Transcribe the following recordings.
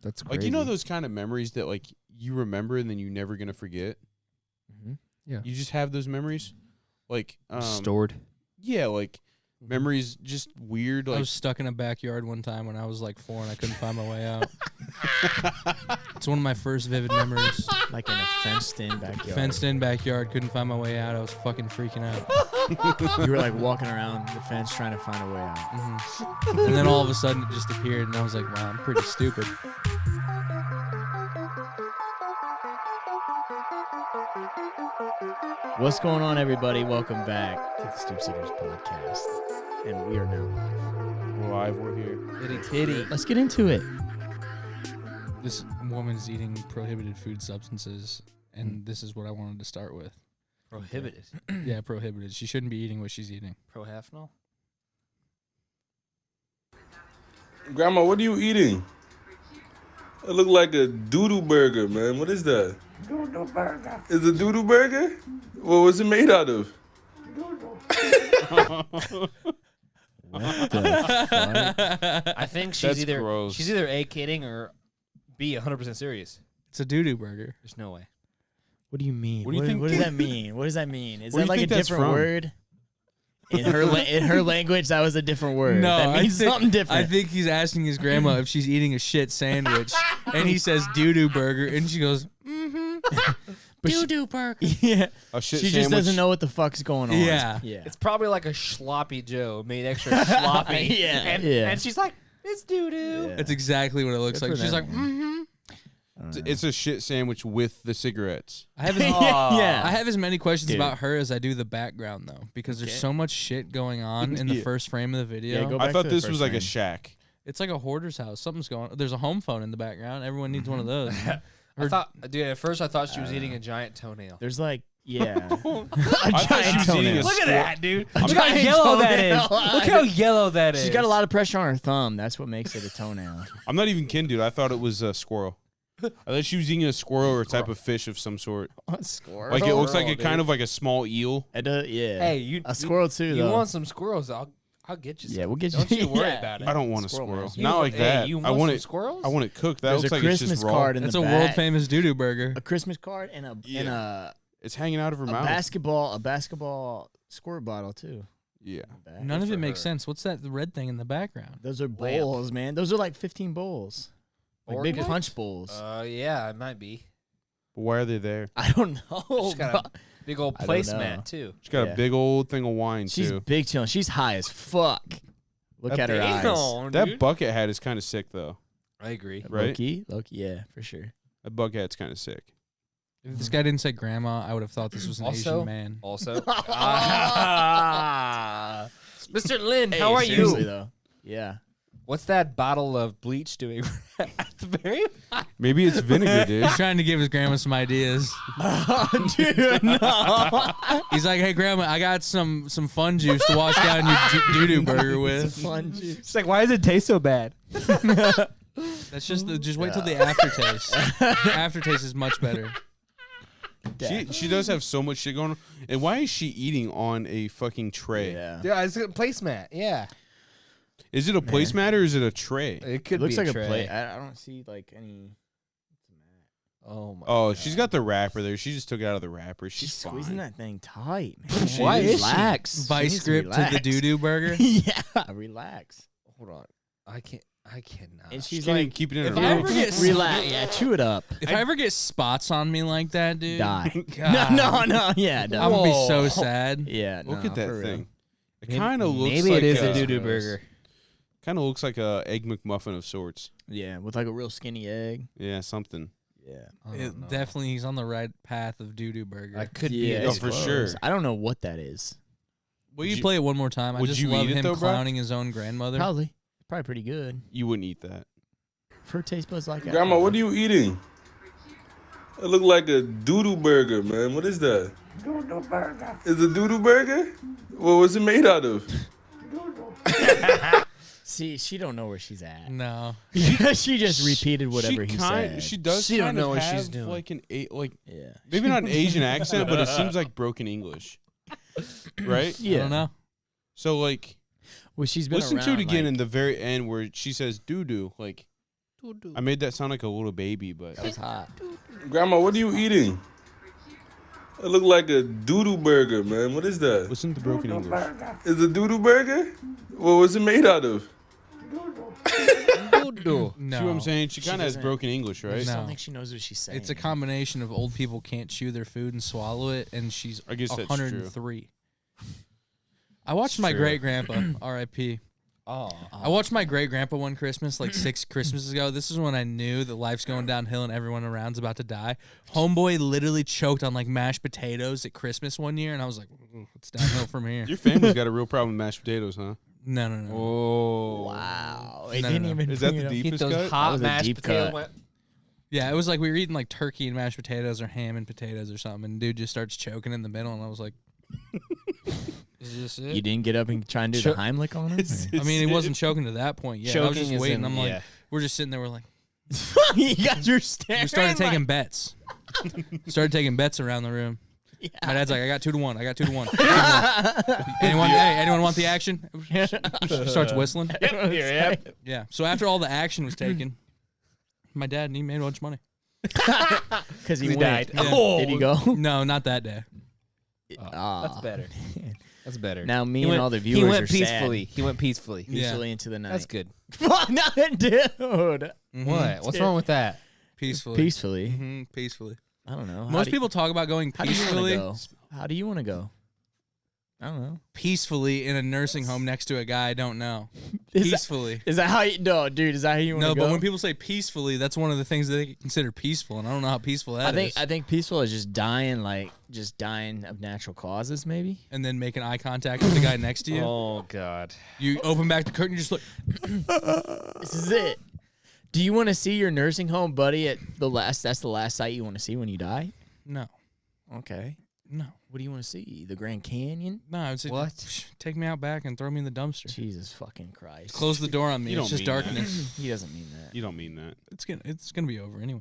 That's crazy. Like, you know those kind of memories that, like, you remember and then you're never going to forget? Mm-hmm. Yeah. You just have those memories? Like, stored. Yeah, like, memories just weird. Like, I was stuck in a backyard one time when I was like 4 and I couldn't find my way out. It's one of my first vivid memories. Like in a fenced-in backyard. Fenced-in backyard, couldn't find my way out. I was fucking freaking out. You were like walking around the fence trying to find a way out. Mm-hmm. And then all of a sudden it just appeared, and I was like, wow, I'm pretty stupid. What's going on, everybody? Welcome back to the Stoop Sitters podcast. And we are now live. we're here. Titty. Let's get into it. This woman's eating prohibited food substances, and this is what I wanted to start with. Prohibited. Yeah, prohibited. She shouldn't be eating what she's eating. Prohafnol? Grandma, what are you eating? It look like a doodoo burger, man. What is that? Doodoo burger. Is it a doodoo burger? What was it made out of? Doodoo. What the fuck? I think That's she's gross. either A, kidding, or B, 100% serious. It's a doo-doo burger. There's no way. What do you mean? What do you think- What does that mean? What does that mean? Is Where that do you like a think that's different from? word? In her language, that was a different word. No, that means something different. I think he's asking his grandma if she's eating a shit sandwich, and he says doo-doo burger, and she goes, doo-doo burger. Yeah. A shit She just sandwich. doesn't know what the fuck's going on. Yeah. Yeah. It's probably like a sloppy Joe made extra sloppy. Yeah, And, yeah. and she's like, it's doo-doo. Yeah. That's exactly what it looks Good like. for She's them, like, man. I don't know. It's a shit sandwich with the cigarettes. I have as, Yeah. I have as many questions Dude. about her as I do the background, though, because there's Okay. so much shit going on in the Yeah. first frame of the video. Yeah, go I back thought to the this was first like a frame. shack. It's like a hoarder's house. Something's going on. There's a home phone in the background. Everyone needs one of those. I thought, dude, at first I thought she was eating a giant toenail. There's like, yeah. I thought she was eating a Look at that, dude. A Look how giant yellow that is. toenail. Look how yellow that is. She's got a lot of pressure on her thumb. That's what makes it a toenail. I'm not even kidding, dude. I thought it was a squirrel. I thought she was eating a squirrel or a type of fish of some sort. A squirrel. Like, it looks like a kind of like a small eel. It does, yeah. Hey, a squirrel too, You though. want some squirrels? I'll get you some. Yeah, we'll get you. Don't you worry yeah. about it. I don't want a Squirrel squirrel. mask. Not like that. You I want want some it. squirrels? I want it cooked. That There's looks a like it's Christmas just raw. card in That's the a back. world famous doo-doo burger. A Christmas card and a Yeah. It's hanging out of her a mouth. basketball squirt bottle too. Yeah. Back. None of for it makes her. sense. What's that red thing in the background? Those are Lamp. bowls, man. Those are like 15 bowls. Like big Organs? punch bowls. Yeah, it might be. But why are they there? I don't know. She's got a big old I don't know. placemat too. She's got Yeah. a big old thing of wine, She's too. big chillin'. She's high as fuck. Look at her eyes. Damn, That dude. bucket hat is kind of sick, though. I agree. Right? Low-key, yeah, for sure. That bucket hat's kind of sick. If this guy didn't say grandma, I would have thought this was an Also- Asian man. Also, Mr. Lin, how are Seriously, you? though. Yeah. What's that bottle of bleach doing at the very? Maybe it's vinegar, dude. He's trying to give his grandma some ideas. Dude, no. He's like, hey, grandma, I got some fun juice to wash down your doo-doo burger It's with. a fun juice. It's like, why does it taste so bad? That's just wait till the aftertaste. The aftertaste is much better. She does have so much shit going on. And why is she eating on a fucking tray? Yeah. Yeah, it's a placemat. Yeah, Is it a placemat or is it a tray? it could Looks be like a tray. a plate. I don't see like any. Oh my. Oh, God. she's got the wrapper there. She just took it out of the wrapper. She's She's squeezing fine. that thing tight, man. Why is she? Relax. Vice needs grip to the relax. doo-doo burger. Yeah, relax. Hold on, I cannot. And She she's can't even like, keep it in if her I mouth. ever get relax. Yeah, chew it up. If I ever get spots on me like that, dude, Die. God, No. Yeah, no. I'm gonna be so Whoa. sad. Yeah, Look no, at that for real. thing. It kind of looks Maybe like it is a a doo-doo burger. Kind of looks like a egg McMuffin of sorts. Yeah, with like a real skinny egg. Yeah, something. Yeah. Definitely, he's on the right path of doo-doo burger. I could be. Yeah, a Oh, it's for close. sure. I don't know what that is. Will you you- play it one more time? I would just you love eat it him though, bro? clowning his own grandmother. Probably pretty good. You wouldn't eat that. For taste buds like that. Grandma, what are you eating? It look like a doodoo burger, man. What is that? Doodoo burger. Is it a doodoo burger? What was it made out of? Doodoo. See, she don't know where she's at. No, she just repeated whatever he said. She does. She don't kind know of what have she's doing. Like Yeah. maybe not an Asian accent, but it seems like broken English, right? I don't know. So like, Well, she's been listen to around, it again like, in the very end where she says doo doo. Like, I made that sound like a little baby, but That was hot. Grandma, what are you eating? It looked like a doodoo burger, man. What is that? listen to broken Doodoo English. burger. Is it a doodoo burger? What was it made out of? Doodoo. No. See what I'm saying? She She kind of has doesn't- broken English, I right? just No. don't think she knows what she's saying. It's a combination of old people can't chew their food and swallow it, and she's I guess that's 103. I watched It's my true. great grandpa, R.I.P. Oh. I watched my great grandpa one Christmas, like 6 Christmases ago. This is when I knew that life's going downhill and everyone around's about to die. Homeboy literally choked on like mashed potatoes at Christmas one year, and I was like, "Ooh, it's downhill from here." Your family's got a real problem with mashed potatoes, huh? No, no, no. Oh. Wow. No, no, no. Is that bring the it up. Get deepest those cut? That hot was a mashed deep potatoes. cut. Yeah, it was like we were eating like turkey and mashed potatoes or ham and potatoes or something, and dude just starts choking in the middle, and I was like, "Is this it?" You didn't get up and try and do Cho- the Heimlich on him? I mean, he wasn't choking to that point yet. I was just Choking is waiting. in- I'm like, yeah. we're just sitting there. We're like, You guys are staring. we started taking like, bets. Started taking bets around the room. yeah. My dad's like, I got 2-1. I got 2-1. Anyone? Hey, anyone want the action? Starts whistling. Yeah. So after all the action was taken, my dad he made a bunch of money. Because he He went. died. Yeah. Oh. Did he go? No, not that day. Ah. That's better. That's better. Now me He and went- all the viewers He went are peacefully. He went peacefully. sad. Yeah. Peacefully into the night. That's good. Fuck, no, dude. Mhm. What? What's wrong with that? Peacefully. Peacefully. Mhm, peacefully. I don't know. Most people talk about going How do you want to peacefully. go? How do you want to go? I don't know. Peacefully in a nursing home next to a guy I don't know. Is that, Peacefully. is that how you? No, dude. Is that how you want to No, go? but when people say peacefully, that's one of the things that they consider peaceful, and I don't know how peaceful that is. I think peaceful is just dying, just dying of natural causes, maybe. And then making eye contact with the guy next to you. Oh God. You open back the curtain, you're just like, This is it. Do you want to see your nursing home buddy at the last? That's the last sight you want to see when you die. no, Okay. no, What do you want to see? The Grand Canyon? no. I would say, What? Take me out back and throw me in the dumpster. Jesus fucking Christ. Close the door on me. You It's don't just mean that. darkness. He doesn't mean that. You don't mean that. It's gonna be over anyway.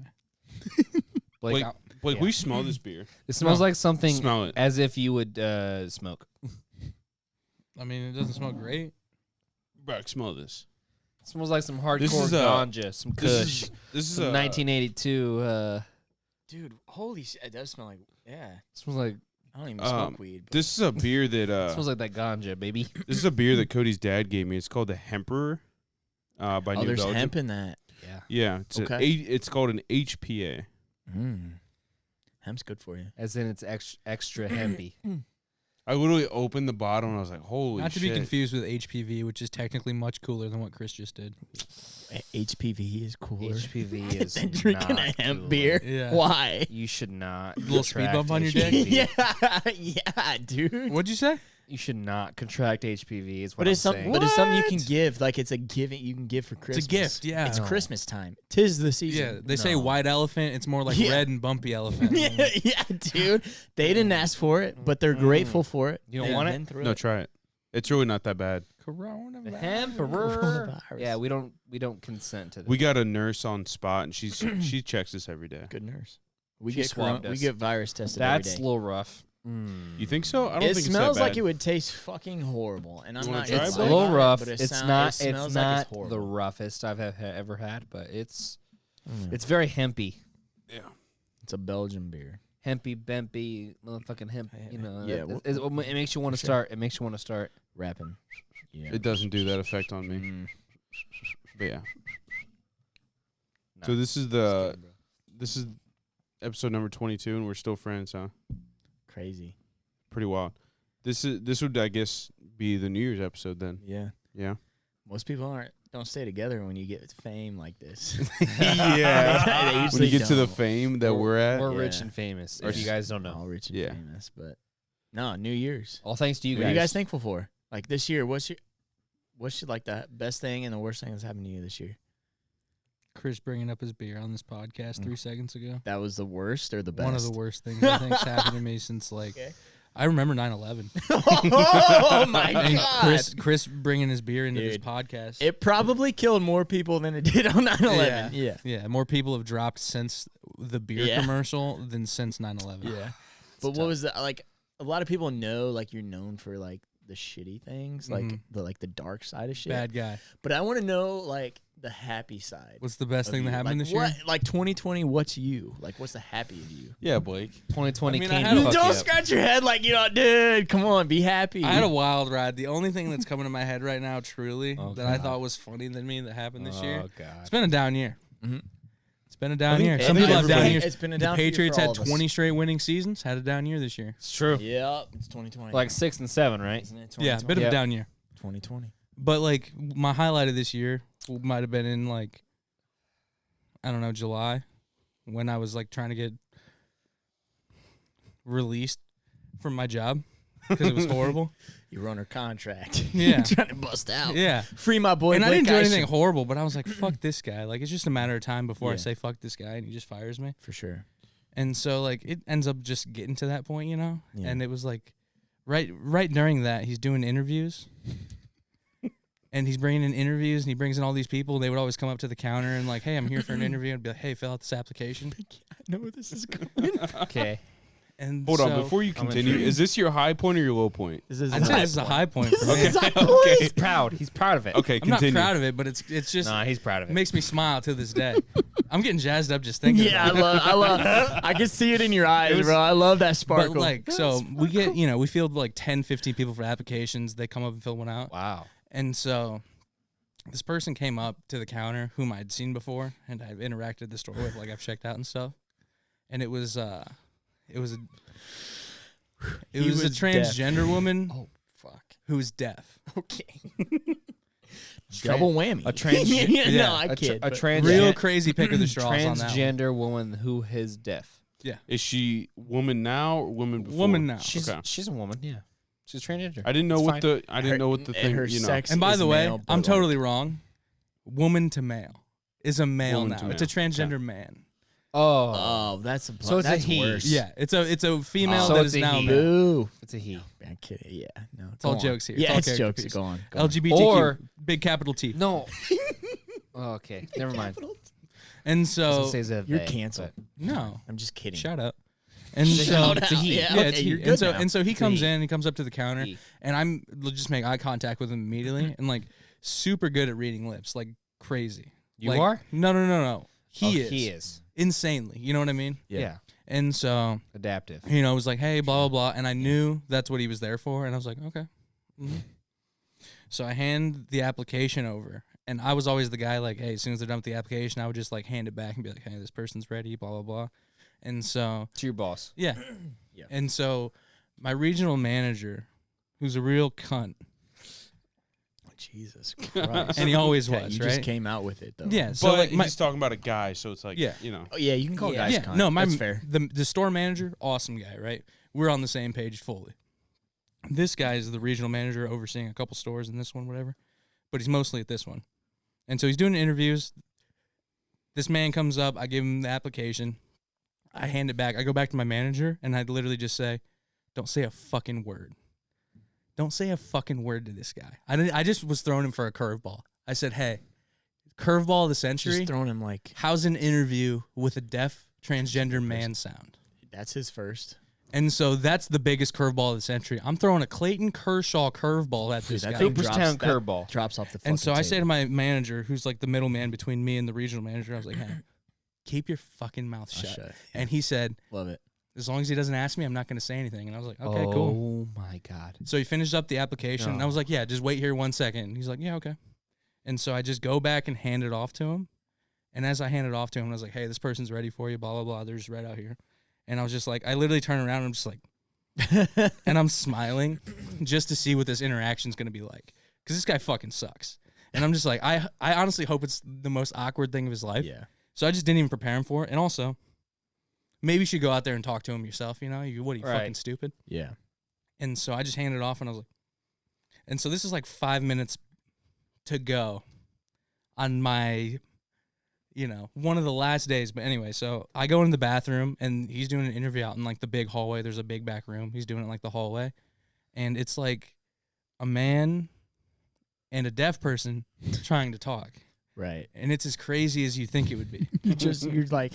Blake, I'll- Blake, yeah. we smell this beer. It smells like something Smell it. as if you would smoke. I mean, it doesn't smell great. Brock, smell this. It smells like some hardcore This is, ganja, some kush, This is some 1982. Dude, holy shit. It does smell like, yeah. Smells like I don't even smoke weed. But This is a beer that smells like that ganja, baby. this is a beer that Cody's dad gave me. It's called the Hemperor, by oh, New there's Belgium. hemp in that. Yeah. Yeah, it's Okay. it's called an HPA. Hemp's good for you. As in it's extra hempy. I literally opened the bottle and I was like, "Holy Not to shit!" be confused with HPV, which is technically much cooler than what Chris just did. HPV is cooler HPV is than drinking not a hemp cool. beer. Yeah. Why? You should not. Little speed contract bump on your dick? HPV. yeah, dude. What'd you say? You should not contract HPV. Is what But I'm it's some, saying. but it's something you can What? give. Like it's a giving you can give for Christmas. It's a gift. Yeah. It's No. Christmas time. 'Tis the Yeah. season. They say No. white elephant. It's more like Yeah. red and bumpy elephant. yeah, yeah, dude. They didn't ask for it, but they're grateful for it. You don't They've want it? been through No, try it. It's really not that bad. Coronavirus. Hemperor. Coronavirus. Yeah, we don't consent to that. We got a nurse on spot and she checks us every day. Good nurse. We She get swabbed we us. get virus tested That's a every day. little rough. You think so? I don't It think smells it's that like bad. it would taste fucking horrible, and I'm wanna not. try It's it, a Blake? little rough. But it It's sound- not. It smells It's like not it's horrible. the roughest I've ever had, but it's Mm. it's very hempy, Yeah. It's a Belgian beer. hempy, bempy, motherfucking hemp. You know, Yeah, it makes you want to sure. start. It makes you want to start. Rapping. Yeah. It doesn't do that effect on me. Mm. But yeah. No. So this is this is episode number 22 and we're still friends, huh? Crazy. Pretty wild. This would I guess be the New Year's episode then. Yeah. Yeah. Most people don't stay together when you get fame like this. Yeah. They When usually you get to the don't. fame that we're at. We're Yeah. rich and famous. Or If you guys don't know, All rich and Yeah. famous, but no, New Year's. all thanks to you What guys. are you guys thankful for? Like this year, what's like the best thing and the worst thing that's happened to you this year? Chris bringing up his beer on this podcast 3 seconds ago. That was the worst or the best? One of the worst things I think's happened to me since like Okay. I remember 9/11. Oh my And god! Chris bringing his beer into this Dude. podcast. It probably killed more people than it did on 9/11. Yeah. Yeah, more people have dropped since the beer Yeah. commercial than since 9/11. Yeah. But what was that like? A lot of people know like you're known for like the shitty things, like the dark side of shit. Bad guy. But I want to know like the happy side. What's the best of thing that you. happened Like, this year? Like 2020, what's you? Like what's the happy of you? Yeah, Blake. 2020 I mean, I came had to a- fuck Don't you up. scratch your head like dude. Come on, be happy. I had a wild ride. The only thing that's coming to my head right now, truly, Oh, that I God. thought was funny than me that happened this year. Oh God. It's been a down year. Mhm. It's been a down think year. Some every- people have down everybody- years. it's been a The down year for Patriots all had of us. 20 straight winning seasons. Had a down year this year. It's true. Yep, it's 2020. Like 6 and 7, right? Isn't it Yeah, a bit of Yeah. a down year. 2020. But like my highlight of this year might have been in like, I don't know, July, when I was like trying to get released from my job because it was horrible. You were under contract. Yeah. Trying to bust out. Yeah. Free my boy. And I Blake didn't do anything Eisen. horrible, but I was like, fuck this guy. Like, it's just a matter of time before I Yeah. say fuck this guy and he just fires me. For sure. And so, like, it ends up just getting to that point, you know? Yeah. And it was like, right during that, he's doing interviews. And he's bringing in interviews and he brings in all these people. They would always come up to the counter and, like, hey, I'm here for an interview. And be like, hey, fill out this application. I know where this is going. Okay. And Hold on, so- before you I'm continue, intrigued. is this your high point or your low point? This is I'd say this is a high point for me. This is a Okay. He's proud. He's proud of it. Okay, I'm not continue. proud of it, but it's just Nah, he's proud of it it. makes me smile to this day. I'm getting jazzed up just thinking Yeah, about it. I love. I can see it in your eyes, was- bro. I love that sparkle. But like, so we get, we field like 10, 15 people for applications. They come up and fill one out. Wow. And so this person came up to the counter whom I'd seen before and I've interacted at the store with, like I've checked out and stuff. And it was a was transgender woman oh fuck. who was deaf. Okay. Double whammy. A trans- yeah, yeah, no, I kid. a but- trans- Real crazy pick of the straws on that one. transgender woman who is deaf. Is she woman now or woman before? Woman now. She's Okay. she's a woman. Yeah. She's transgender. I didn't know It's what fine. the I didn't know what the and thing her you know. sex And by is the way, male, but I'm like- totally wrong. Woman to male is a male Woman now. to It's a male. transgender man. Oh. Oh, that's a So it's a that's he. worse. Yeah, it's a female So that it's is a now a he. male. Ooh. It's a he. I'm kidding. Yeah. No. It's all go on. jokes here. Yeah, all it's character jokes. piece. Go on. Go on. LGBTQ, Or- big capital T. No. Oh, okay. Never mind. And I was so gonna say it's a You're they, canceled. no, I'm just kidding. shut up. And Shout so out. It's a he. Yeah, yeah, okay, it's he. you're And good so now. and so he It's a comes he. in, he comes up to the counter, He. and I'm just make eye contact with him immediately, and like super good at reading lips, like crazy. You Like, are? No. He Oh, is. He is. Insanely. You know what I mean? Yeah. And so Adaptive. it was like, hey, blah, blah, blah. And I knew that's what he was there for. And I was like, okay. Mhm. So I hand the application over. And I was always the guy like, hey, as soon as they're done with the application, I would just like hand it back and be like, hey, this person's ready, blah, blah, blah. And so, To your boss. yeah. Yeah. And so my regional manager, who's a real cunt, Jesus Christ. and he always Okay, was, you right? just came out with it though. Yeah. So But like my, he's talking about a guy, so it's like Yeah. Oh yeah, you can call guys yeah, cunt. no, That's fair. The store manager, awesome guy, right? We're on the same page fully. This guy is the regional manager overseeing a couple stores in this one, whatever, but he's mostly at this one. And so he's doing interviews. This man comes up, I give him the application, I hand it back, I go back to my manager, and I literally just say, "Don't say a fucking word. Don't say a fucking word to this guy." I just was throwing him for a curveball. I said, "Hey, curveball of the century. Just throwing him like How's an interview with a deaf transgender man sound?" that's his first. And so that's the biggest curveball of the century. I'm throwing a Clayton Kershaw curveball at this that guy. thing Cooperstown drops- that curveball. drops off the fucking And so I say to table. my manager, who's like the middleman between me and the regional manager, I was like, "Hey, keep your fucking mouth I'll shut." shut. And he said, Love it. "As long as he doesn't ask me, I'm not going to say anything." And I was like, "Okay, oh, cool." my God. So he finished up the application. And I was like, "Yeah, just wait here 1 second." And he's like, "Yeah, okay." And so I just go back and hand it off to him. And as I hand it off to him, I was like, "Hey, this person's ready for you, blah, blah, blah. They're just right out here." And I was just like, I literally turn around and I'm just like, and I'm smiling just to see what this interaction's going to be like. Because this guy fucking sucks. And I'm just like, I honestly hope it's the most awkward thing of his life. Yeah. So I just didn't even prepare him for it. And also, maybe you should go out there and talk to him yourself, what are you, Right. fucking stupid? Yeah. And so I just handed it off and I was like, and so this is like 5 minutes to go on my, one of the last days. But anyway, so I go in the bathroom and he's doing an interview out in like the big hallway. There's a big back room. He's doing it in like the hallway. And it's like a man and a deaf person trying to talk. Right. And it's as crazy as you think it would be. You're like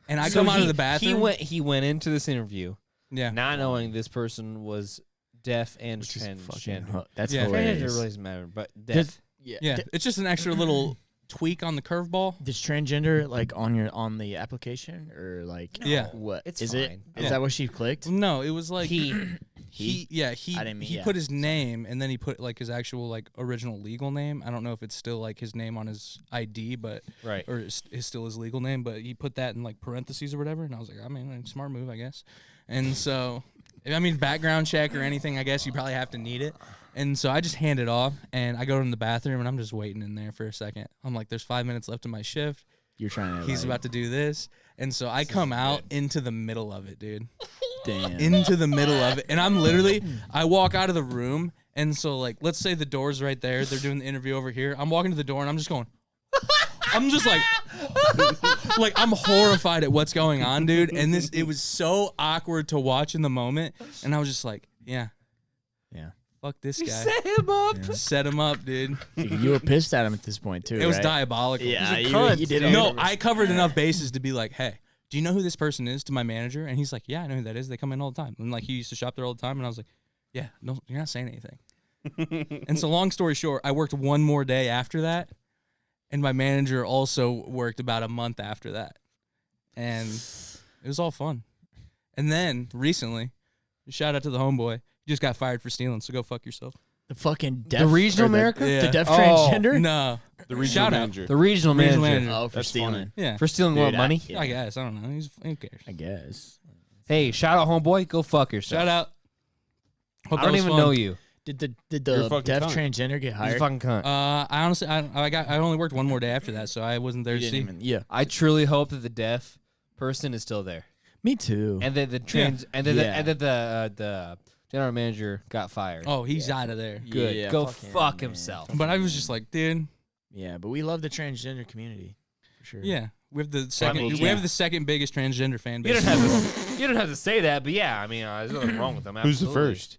And I So come out of he- the bathroom. He went into this interview yeah. not knowing this person was deaf and Which is fucking transgender. that's Yeah. Transgender hilarious. really doesn't matter, but Does- deaf. Yeah, it's just an extra little tweak on the curveball. Does transgender like on the application or like Yeah. what It's is fine. Is Yeah. that what she clicked? No, it was like He? he I didn't mean- he yeah, put his name and then he put like his actual like original legal name. I don't know if it's still like his name on his ID, but Right. or it's still his legal name, but he put that in like parentheses or whatever. And I was like, I mean, smart move, I guess. And so, I mean, background check or anything, I guess you probably have to need it. And so I just hand it off and I go in the bathroom and I'm just waiting in there for a second. I'm like, there's 5 minutes left in my shift. You're trying to. He's like, about to do this. And so I come out into the middle of it, dude. damn. Into the middle of it. And I'm literally, I walk out of the room. And so, like, let's say the door's right there. They're doing the interview over here. I'm walking to the door and I'm just going, I'm just like I'm horrified at what's going on, dude. And it was so awkward to watch in the moment. And I was just like, yeah. Fuck this guy. Set him up. Set him up, dude. You were pissed at him at this point too. It was right? diabolical. Yeah, He's a you, cunt. you did it. No, I covered enough bases to be like, hey, do you know who this person is to my manager? And he's like, yeah, I know who that is. They come in all the time. And like, he used to shop there all the time. And I was like, yeah, no, you're not saying anything. And so long story short, I worked one more day after that. And my manager also worked about a month after that. And it was all fun. And then recently, shout out to the homeboy. He just got fired for stealing. So go fuck yourself. The fucking deaf, regional or America? Yeah. the deaf Oh, transgender. No. The regional Shout out. manager. The regional Regional manager. manager. Oh, for That's stealing. funny. Yeah. For stealing Dude, what, money? yeah. I guess. I don't know. Who cares? I guess. Hey, shout out, homeboy. Go fuck yourself. Shout out. Hope I that don't was even fun. know you. Did the You're a deaf fucking cunt. transgender get You're a hired? fucking cunt. I honestly, I only worked one more day after that, so I wasn't there You to didn't see. even. Yeah. I truly hope that the deaf person is still there, Me too. and then the trans, and then Yeah. the general manager got fired. Oh, he's out of there. good. Yeah, Go fuck him, fuck man. himself. But I was just like, dude, Yeah, but we love the transgender community for sure. yeah, we have the second, mean, we yeah. have the second biggest transgender fan You base. don't have to. You don't have to say that, but yeah, I mean, there's nothing wrong with them. Who's the absolutely. first?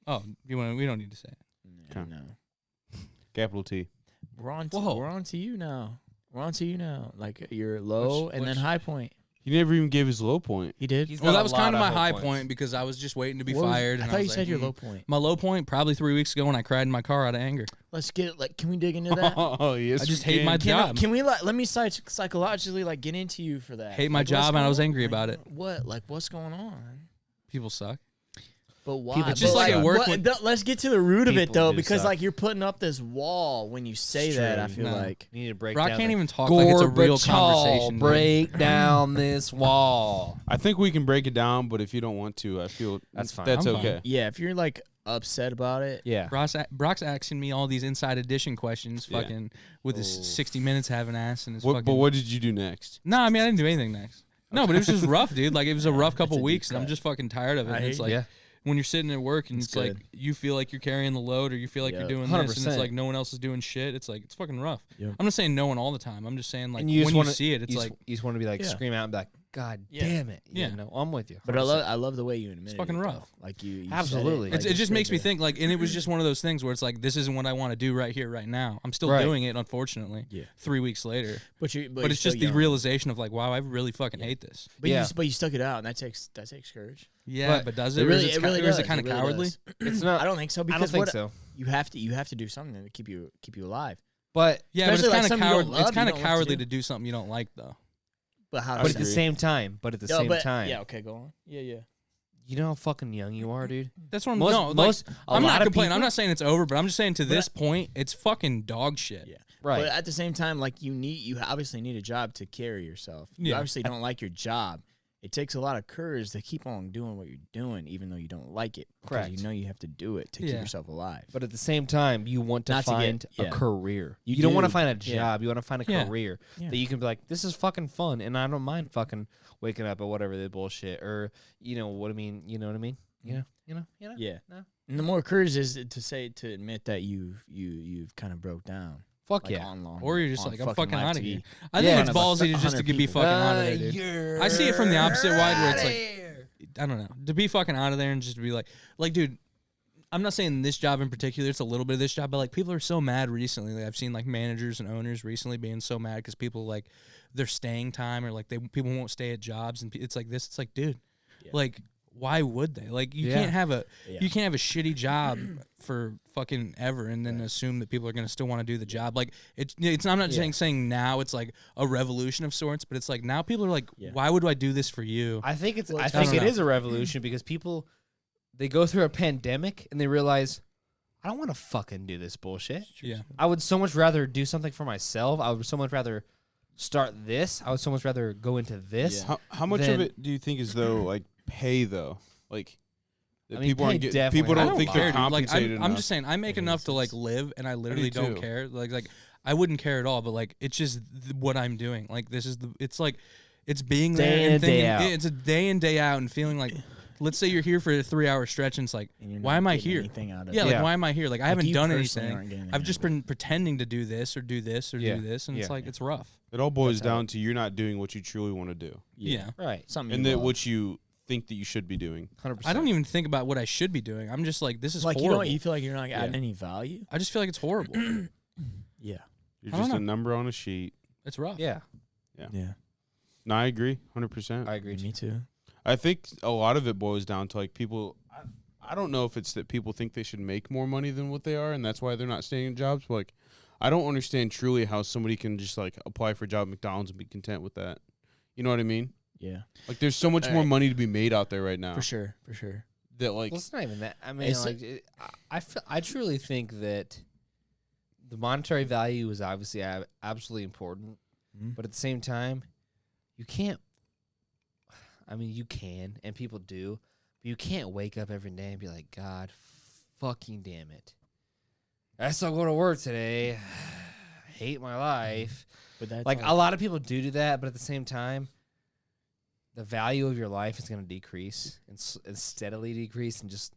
Oh, we don't need to say it. Yeah, Okay. no. Capital T. We're on. Whoa. We're on to you now. We're on to you now. Like your low and then which- high point. He never even gave his low point. He did. He's Well, got that a was lot kind of my high high points. point because I was just waiting to be What was- fired. I and thought you was said like, your low point. My low point probably 3 weeks ago when I cried in my car out of anger. Let's get like. Can we dig into that? Oh yes, I just we hate can. my Can, I, job. can we let me psychologically like get into you for that? Hate my Like, what's job and I was going angry on? about Like, it. What? Like what's going on? People suck. But why? People But, just like at work what- when- let's get to the root of it People though, do because suck. like you're putting up this wall when you say It's that. I true. feel No. like You need to break Bro, I down. can't the- even talk like it's a real Gorbachev, conversation. dude. break down this wall. I think we can break it down, but if you don't want to, I feel That's fine. That's I'm fine. okay. yeah, if you're like upset about it, Yeah. Brock's asking me all these inside edition questions, Yeah. fucking with his Oh. 60 minutes having ass and his What, fucking. but what did you do next? No, I mean I didn't do anything next. No, but it was just rough, dude. Like it was a rough That's couple a deep weeks, and I'm cut. just fucking tired of it. I And hear it's you. like Yeah. when you're sitting at work and It's it's like good. you feel like you're carrying the load, or you feel like Yeah. you're doing this, and it's 100%. like no one else is doing shit. It's like it's fucking rough. Yep. I'm not saying no one all the time. I'm just saying like And you just when you wanna- see it, it's you like just want to be like Yeah. scream out and be like, God Yeah. damn it. Yeah. You know, I'm with you. But I love the way you admit it. fucking though. rough. Like you said Absolutely. like, it just makes me straight think like, and it was just one of those things where it's like this isn't what I want to do right here, right now. I'm still Right. doing it, unfortunately. Yeah. 3 weeks later, there. But but you're it's still just the young. realization of like, wow, I really fucking hate this. But Yeah. you stuck it out, and that takes courage. Yeah, But but does It it? Or really, is it really or is does. it kind of really cowardly? does. It's not. I don't think so I because don't think what- so. you have to do something to keep you alive. But Yeah, but it's Especially, like, kind of something you don't love, It's you kind of don't want to cowardly do. to do something you don't like, though. But how? I but does at that- the agree. same time, No, same but- time, Yeah. Okay. Go on. Yeah. you know how fucking young you are, dude. That's what I'm. Most- no, like, most- a I'm lot not of complaining. I'm people- not saying it's over, but I'm just saying to But this point, it's fucking dog shit. Yeah. Right. But at the same time, like you obviously need a job to carry yourself. You Yeah. obviously don't like your job. It takes a lot of courage to keep on doing what you're doing, even though you don't like it. Because Correct. you know you have to do it to keep Yeah. yourself alive. But at the same time, you want to Not to get- find yeah. a career. You You don't want to do. find a Yeah. job. You want to find a Yeah. career Yeah. that you can be like, this is fucking fun, and I don't mind fucking waking up at whatever the bullshit, or you know what I mean. You know what I mean? You know. Yeah. No. And the more courage is to admit that you've kind of broke down. Fuck Like, yeah. on Or you're just on like, I'm fucking live out of TV. here. I Yeah, think it's in front of ballsy to just to 100 be people. fucking out of there, dude. I see it from the opposite wide where it's like, I don't know, to be fucking out of there and just to be like, dude, I'm not saying this job in particular. It's a little bit of this job, but like people are so mad recently. Like, I've seen like managers and owners recently being so mad because people like their staying time or like people won't stay at jobs and it's like this. It's like, dude, Yeah. like why would they? Like, you Yeah. can't have a Yeah. you can't have a shitty job for fucking ever and then assume that people are gonna still want to do the job. Like, it's I'm not saying now it's like a revolution of sorts, but it's like now people are like, why would I do this for you? I think it's. Well, I it's think I it don't is a revolution because people, they go through a pandemic and they realize, I don't want to fucking do this bullshit. Yeah. I would so much rather do something for myself. I would so much rather start this. I would so much rather go into this. How much Then- of it do you think is though like pay though? Like that I mean, people pay aren't get, definitely people I don't don't think care, they're dude. Like, compensated I'm enough. just saying, I make enough to like live, and I literally do don't too. care. Like I wouldn't care at all. But like, it's just what I'm doing. Like, it's like, it's being Day there in and and day thinking, out. it's a day in day out, and feeling like, let's say you're here for a 3-hour stretch, and it's like, And you're why not am I getting here? anything out of Yeah, it. like why am I here? Like I haven't you done personally anything. aren't getting I've just anything. been pretending to do this or do this or Yeah. do this, and it's Yeah. like it's rough. It all boils That's how down to you're not doing what you truly want to do, Yeah. Right. Something and you that love. what you think that you should be doing. 100%. I don't even think about what I should be doing. I'm just like, this is like horrible. you feel like you're not adding any value. I just feel like it's horrible. Yeah. You're I don't just a know. number on a sheet. It's rough. Yeah, Yeah. No, I agree, 100%. I agree. Me too. I think a lot of it boils down to like people. I don't know if it's that people think they should make more money than what they are, and that's why they're not staying in jobs. But like, I don't understand truly how somebody can just like apply for a job at McDonald's and be content with that. You know what I mean? Yeah. Like, there's so much more money to be made out there right now. For sure. For sure. That like, Well, it's not even that. I mean, It's like, I truly think that the monetary value is obviously absolutely important, but at the same time, you can't. I mean, you can, and people do, but you can't wake up every day and be like, God, fucking damn it, I still go to work today. Hate my life. But that's Like a lot of people do that, but at the same time, the value of your life is going to decrease and steadily decrease, and just.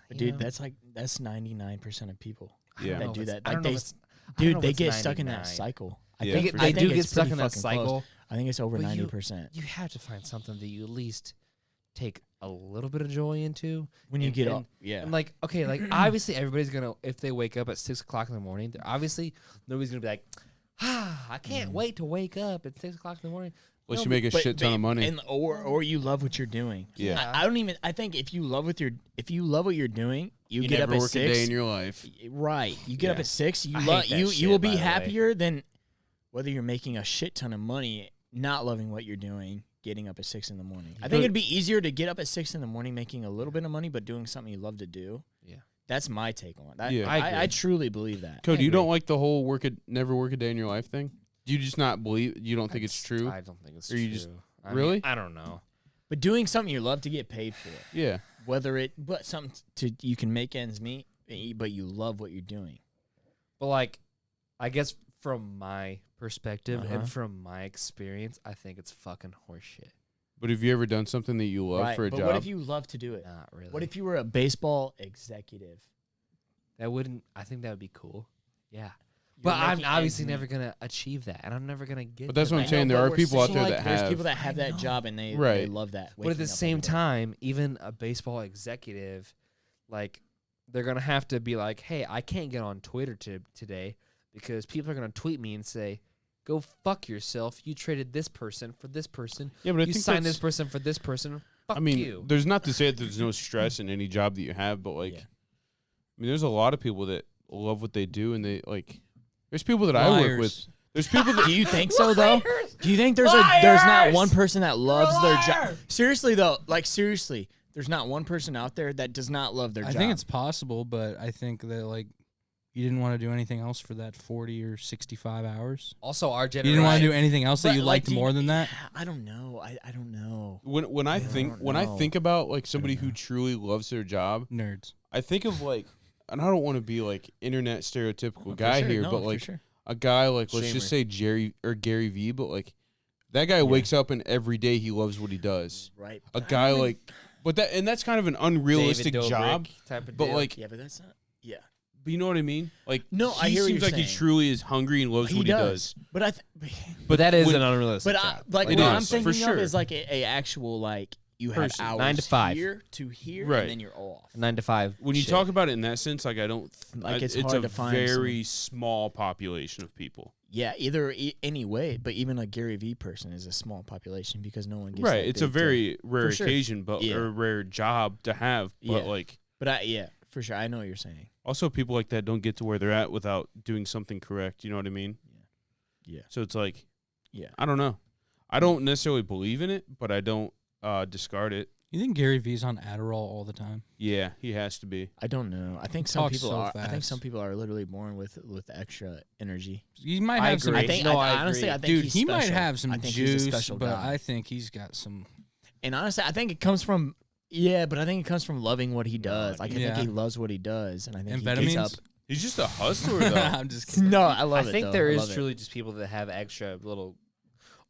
But you dude, know? that's 99% of people Yeah. that do that. I Like don't know they, if it's- I don't know dude, if they it's get stuck in 99. that cycle. Yeah. They, I get, think they do get it's stuck pretty in that fucking close. cycle. I think it's over But 90%. You have to find something that you at least take a little bit of joy into. When you and- get and- up, yeah. And like, okay, like obviously everybody's gonna, if they wake up at 6 o'clock in the morning, obviously nobody's gonna be like, I can't wait to wake up at 6 o'clock in the morning. unless No, you make a shit ton of money. And, or you love what you're doing. Yeah. I don't even. I think if you love what you're doing, you, you get never up at work 6. a day in your life. Right. You get up Yeah. at 6. You I love hate that you shit, will by be the way. happier than whether you're making a shit ton of money, not loving what you're doing, getting up at 6 in the morning. I think it'd be easier to get up at 6 in the morning, making a little bit of money, but doing something you love to do. Yeah. That's my take on it. That, Yeah. I agree. I truly believe that. Cody, you agree. don't like the whole never work a day in your life thing? Do you just not believe? You don't think it's true? I don't think it's Or true. you just- I mean, really? I don't know. But doing something you love to get paid for, Yeah. but something to you can make ends meet, but you love what you're doing. But like, I guess from my perspective Uh-huh. and from my experience, I think it's fucking horseshit. But have you ever done something that you love for a but job? what if you love to do it? Not really. What if you were a baseball executive? that wouldn't? I think that would be cool. Yeah. You're But I'm making obviously ends never meet. gonna achieve that, and I'm never gonna get. But that's to what I'm that. saying. There but are we're people out saying, there like, that there's have. people that have I that know. job and they Right. love that. But at the same time, even a baseball executive, like, they're gonna have to be like, "Hey, I can't get on Twitter today because people are gonna tweet me and say, go fuck yourself. You traded this person for this person. Yeah, but I You think signed that's- this person for this person. Fuck I mean, you." there's not to say that there's no stress in any job that you have, but like, Yeah. I mean, there's a lot of people that love what they do, and they like. There's people that I work with. Liars. There's people that Do you think so though? Do you think there's not one person that loves their job? Seriously though, like seriously, there's not one person out there that does not love their I job. think it's possible, but I think that like you didn't want to do anything else for that 40 or 65 hours. Also, our You generation. didn't want to do anything else that But, you like, liked more than that. I don't know. I don't know. when I think don't when I know. think about like somebody who truly loves their job, Nerds. I think of like, and I don't want to be like internet stereotypical guy here, but like a guy like let's just say Jerry or Gary V, but like that guy wakes up and every day he loves what he does. Right. A guy like, but that's kind of an unrealistic David Dobrik job. type of But deal. like, Yeah, but that's not. Yeah. but you know what I mean? Like, No, he I hear what seems you're like he saying. truly is hungry and loves He what does. he does. But but that is when- an unrealistic. But job. like It what I'm is, for thinking sure. of is like a actual like you have Person. hours 9 to 5. here to here Right. and then you're off. 9 to 5. When you shit. talk about it in that sense, like I don't Like, it's it's hard a to find very small population of people. Yeah, either any way, but even a Gary Vee person is a small population because no one gets Right. that It's a big to- very rare For sure. occasion, but Yeah. or a rare job to have. But Yeah. like, But for sure, I know what you're saying. also people like that don't get to where they're at without doing something correct. You know what I mean? Yeah. So it's like, Yeah. I don't know. I don't necessarily believe in it, but I don't discard it. You think Gary Vee's on Adderall all the time? Yeah, he has to be. I don't know. I think some Talks people so are. I think fast. some people are literally born with extra energy. He might I have some. agree. I think. No, I I honestly, agree. I think Dude, he's he might special. have some I think he's a juice, special but guy. I think he's got some. And honestly, I think it comes from. Yeah, but I think it comes from loving what he does. Like I Yeah. think he loves what he does, and I think he gets Amphetamines? up. He's just a hustler, though. I'm just kidding. No, I love I it. think though. there I is love it. truly just people that have extra little,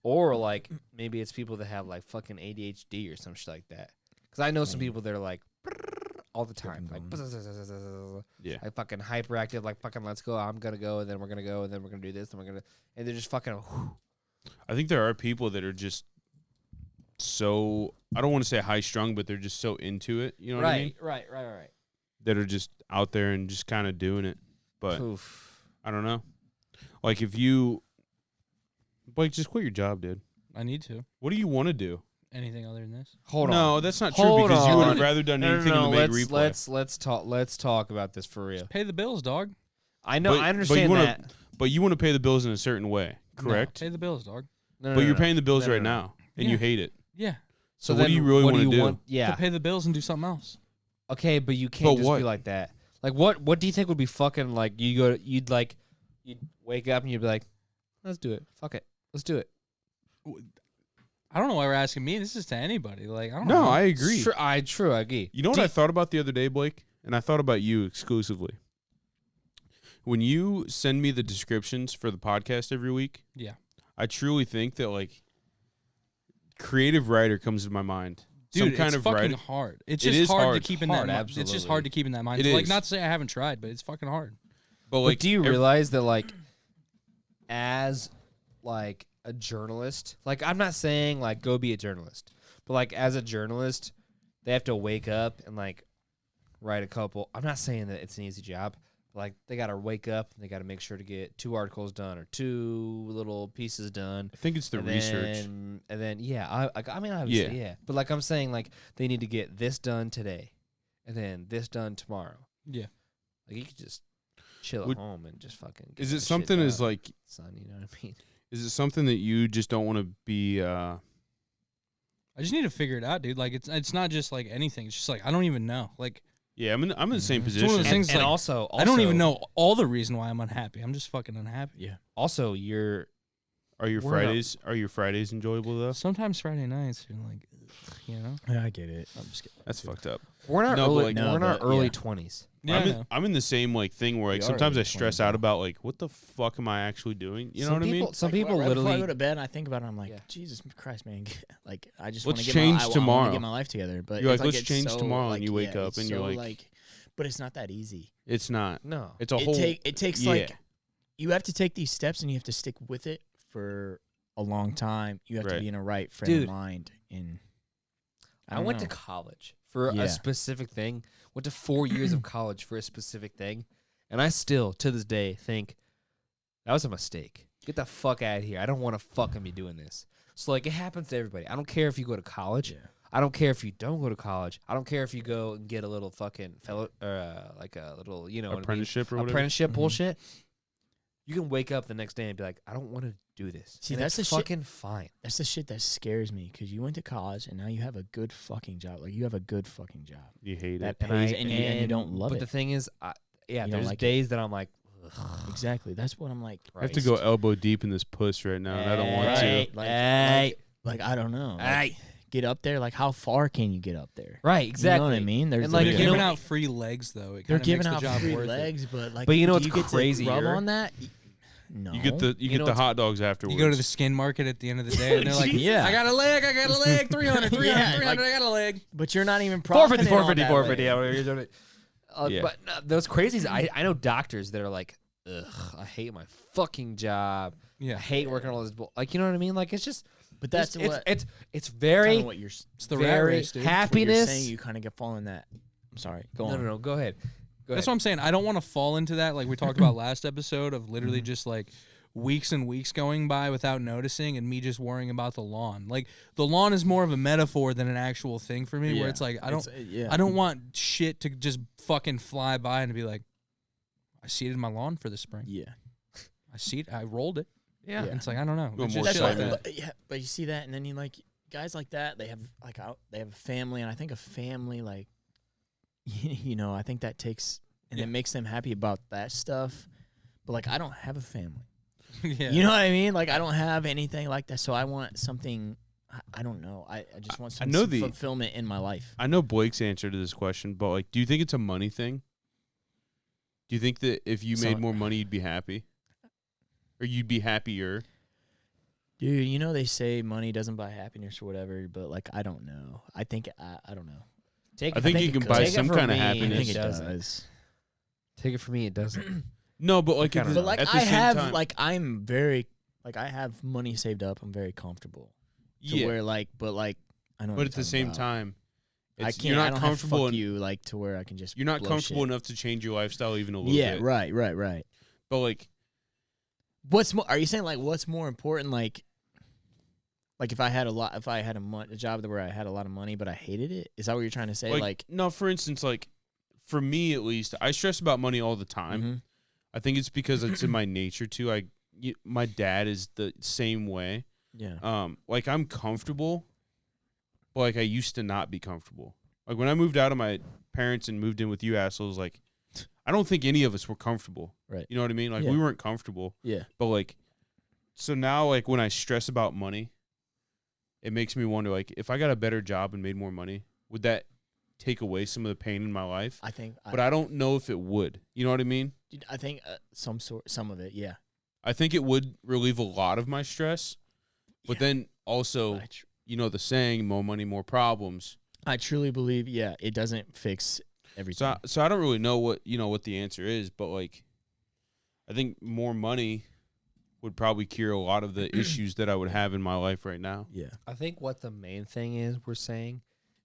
or like maybe it's people that have like fucking ADHD or some shit like that. Because I know some people that are like all the time, like Yeah. like fucking hyperactive, like fucking let's go, I'm gonna go, and then we're gonna go, and then we're gonna do this, and we're gonna, and they're just fucking. I think there are people that are just so, I don't want to say high strung, but they're just so into it. You know what I mean? right. That are just out there and just kind of doing it. But Oof. I don't know. Like if you, Blake, just quit your job, dude. I need to. What do you want to do? Anything other than this? Hold on. No, that's not true Hold because you would have on. rather done No, anything in the main replay. Let's talk about this for real. Pay the bills, dog. I know, But- I but understand you wanna- that. But you want to pay the bills in a certain way, correct? No, pay the bills, dog. No, But no, you're no. paying the bills No, no, right no. now, and Yeah. you hate it. Yeah. So what do you really want to do? Yeah. To pay the bills and do something else. Okay, but you can't But just what? be like that. Like what do you think would be fucking like you'd wake up and you'd be like, let's do it. Fuck it. Let's do it. I don't know why we're asking me. This is to anybody. Like I don't No, know. I agree. True, I agree. You know what I thought about the other day, Blake? And I thought about you exclusively. When you send me the descriptions for the podcast every week, Yeah. I truly think that like creative writer comes to my mind. Dude, Some kind it's of fucking writer. hard. It's It just is hard hard. to keep in Hard, that. It's just absolutely. hard to keep in that mind. It Like is. not to say I haven't tried, but it's fucking hard. But But like, do you realize that like as like a journalist, like I'm not saying like go be a journalist, but like as a journalist, they have to wake up and like write a couple. I'm not saying that it's an easy job. Like they got to wake up and they got to make sure to get 2 articles done or 2 little pieces done. I think it's the and research. Then, and then yeah, I mean obviously yeah. But like I'm saying like they need to get this done today and then this done tomorrow. Yeah. Like you could just chill Would- at home and just fucking get Is that it shit something as done, like? son, you know what I mean? Is it something that you just don't want to be? I just need to figure it out, dude. Like it's not just like anything. It's just like I don't even know. Like Yeah, I'm in the same It's position. one of those things And like, also I don't even know all the reason why I'm unhappy. I'm just fucking unhappy. Yeah. Also, you're Are your We're not- Fridays enjoyable though? Sometimes Friday nights you're like, you know. Yeah, I get it. I'm just kidding. That's fucked up. we're not No, but early. like- No, we're not but early yeah. 20s. Yeah, I'm in the same like thing where like We are sometimes I early stress 20s, out though. about like what the fuck am I actually doing? You know Some what I mean? people, Some Like, people right before I literally. go to bed, I think about it. I'm like, Yeah. Jesus Christ, man! Like, I just Let's want to change I wanna tomorrow. get my life together. But You're it's like, let's it's change so, tomorrow, and like, you wake yeah, up it's and you're so, like- but it's not that easy. It's not. No. It's a whole. It takes yeah. like you have to take these steps and you have to stick with it for a long time. You have to Right. be in a right frame Dude. of mind. And I went to know. college for Yeah. a specific thing. Went to 4 years of college for a specific thing, and I still to this day think that was a mistake. Get the fuck out of here. I don't want to fucking be doing this. So like it happens to everybody. I don't care if you go to college. Yeah. I don't care if you don't go to college. I don't care if you go and get a little fucking fellow like a little, you know, what I mean? Apprenticeship or whatever. Apprenticeship Mhm. bullshit. You can wake up the next day and be like, I don't want to do this. See, And that's it's the shit- fucking fine. That's the shit that scares me because you went to college and now you have a good fucking job. Like you have a good fucking job You hate that it. pays and you don't love but it. the thing is, You don't there's like it. days that I'm like, Exactly. That's what I'm like. I have to go elbow deep in this puss right now, and I don't want Hey, to. Like I don't know. Like, Hey. get up there. Like how far can you get up there? Right, exactly. You know what I mean? There's And, like, They're you giving know- out free legs though. It they're kinda giving makes out the job free worth it. legs, but like, But you know do what's get crazy To rub here? on that? No. You get the You know the what's- hot dogs afterwards. You go to the skin market at the end of the day, and they're like, Yeah. I got a leg, 300, 300, Yeah, 300, like- I got a leg. but you're not even 450, profiting on that 450, leg. 450. Yeah. But no, those crazies, I know doctors that are like, ugh, I hate my fucking job. I Yeah, hate working all this like, you know what I mean? Like, it's just, But that's what it's very, kinda what you're. it's the rat very race, dude. What you're happiness. saying you kind of get fall in that. I'm sorry. Go No, on. no, go ahead. Go That's ahead. what I'm saying. I don't want to fall into that, like we talked about last episode, of literally just like weeks and weeks going by without noticing, and me just worrying about the lawn. Like the lawn is more of a metaphor than an actual thing for me. Where it's like I don't want shit to just fucking fly by and be like, I seeded my lawn for the spring. Yeah. I rolled it. Yeah. And it's like I don't know. Well, It's more just That's shit so. like that. yeah, but you see that, and then you like guys like that. They have like they have a family, and I think a family like, I think that takes and it makes them happy about that stuff. But like, I don't have a family. Yeah. You know what I mean? Like, I don't have anything like that, so I want something. I don't know. I just want some fulfillment in my life. I know Blake's answer to this question, but like, do you think it's a money thing? Do you think that if you made more money, you'd be happy, or you'd be happier? Dude, they say money doesn't buy happiness or whatever, but like, I don't know. I think I don't know. I think you can buy some kind of I happiness. think it does. Take it from me, it doesn't. No, but like, But like, at the I same have time, like I'm very like I have money saved up. I'm very comfortable. To where like, but like I don't. But at the same time, I can't. You're not I don't comfortable. have fuck you like to where I can just. You're not blow comfortable shit. enough to change your lifestyle even a little Yeah, bit. right. But like, what's more? Are you saying like what's more important? Like if I had a job where I had a lot of money, but I hated it. Is that what you're trying to say? Like no, for instance, like for me at least, I stress about money all the time. mm-hmm. I think it's because it's in my nature too. My dad is the same way. Yeah. Like I'm comfortable, but like I used to not be comfortable. Like when I moved out of my parents and moved in with you assholes, like I don't think any of us were comfortable. Right. You know what I mean? Like Yeah. we weren't comfortable. Yeah. But like, so now like when I stress about money, it makes me wonder like if I got a better job and made more money, would that take away some of the pain in my life? I think. But I don't know if it would. You know what I mean? Dude, I think some of it. Yeah. I think it would relieve a lot of my stress. But then also, the saying, more money, more problems. I truly believe, it doesn't fix everything. So I don't really know what the answer is, but like, I think more money would probably cure a lot of the issues that I would have in my life right now. Yeah. I think what the main thing is we're saying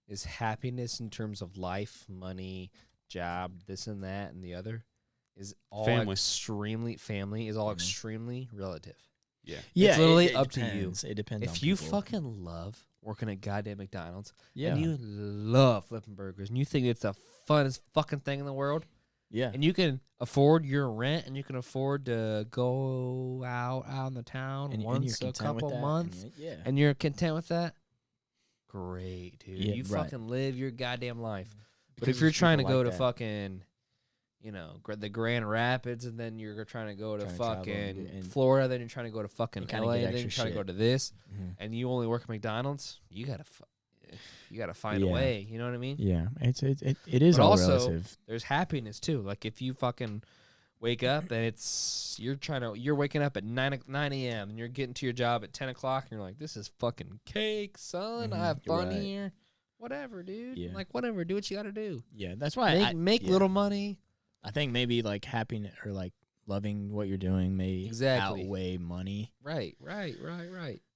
is happiness in terms of life, money, job, this and that and the other is all extremely relative. Yeah. Yeah. It's literally it up to depends. you. It depends. If on you people. fucking love working at goddamn McDonald's Yeah. and you love flipping burgers and you think it's the funnest fucking thing in the world, Yeah. and you can afford your rent and you can afford to go out in the town And you're once a content with couple that, months yeah. and you're content with that, great, dude. Yeah, you right. fucking live your goddamn life. But Because if you're there's trying to people go like to that. fucking, the Grand Rapids, and then you're trying to go to Trying to travel fucking and Florida, then you're trying to go to fucking You kinda LA, get and then you're extra trying to go shit. to this, Mhm. and you only work at McDonald's, you gotta find a Yeah. way. You know what I mean? Yeah. It is But all also, relative. there's happiness too. Like if you fucking wake up and you're waking up at 9 a.m. and you're getting to your job at 10 o'clock and you're like, this is fucking cake, son. Mhm, I have you're fun right. here. Whatever, dude. Yeah. Like whatever. Do what you gotta do. Yeah. That's why Make yeah. little money. I think maybe like happiness or like loving what you're doing may Exactly. outweigh money. Right.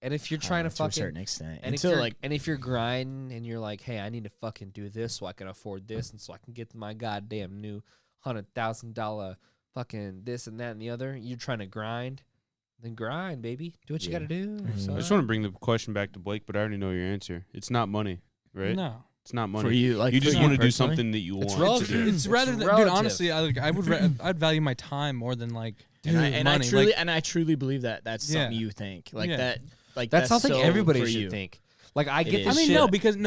And if you're trying to to a fucking certain extent. and Until if you're grinding and you're like, hey, I need to fucking do this so I can afford this and so I can get my goddamn new $100,000 fucking this and that and the other, you're trying to grind, then grind, baby. Do what you Yeah. gotta do. Mhm. son. I just want to bring the question back to Blake, but I already know your answer. It's not money, right? No. It's not money. for you, like you for just you want to do personally? something that you It's want. relative. to do. It's It's rather than, dude. relative. Honestly, I'd value my time more than like And money. I truly believe that that's Yeah. something you think like Yeah. that. Like That's something so everybody for should you. think. Like I It get is. this I mean, shit. no, because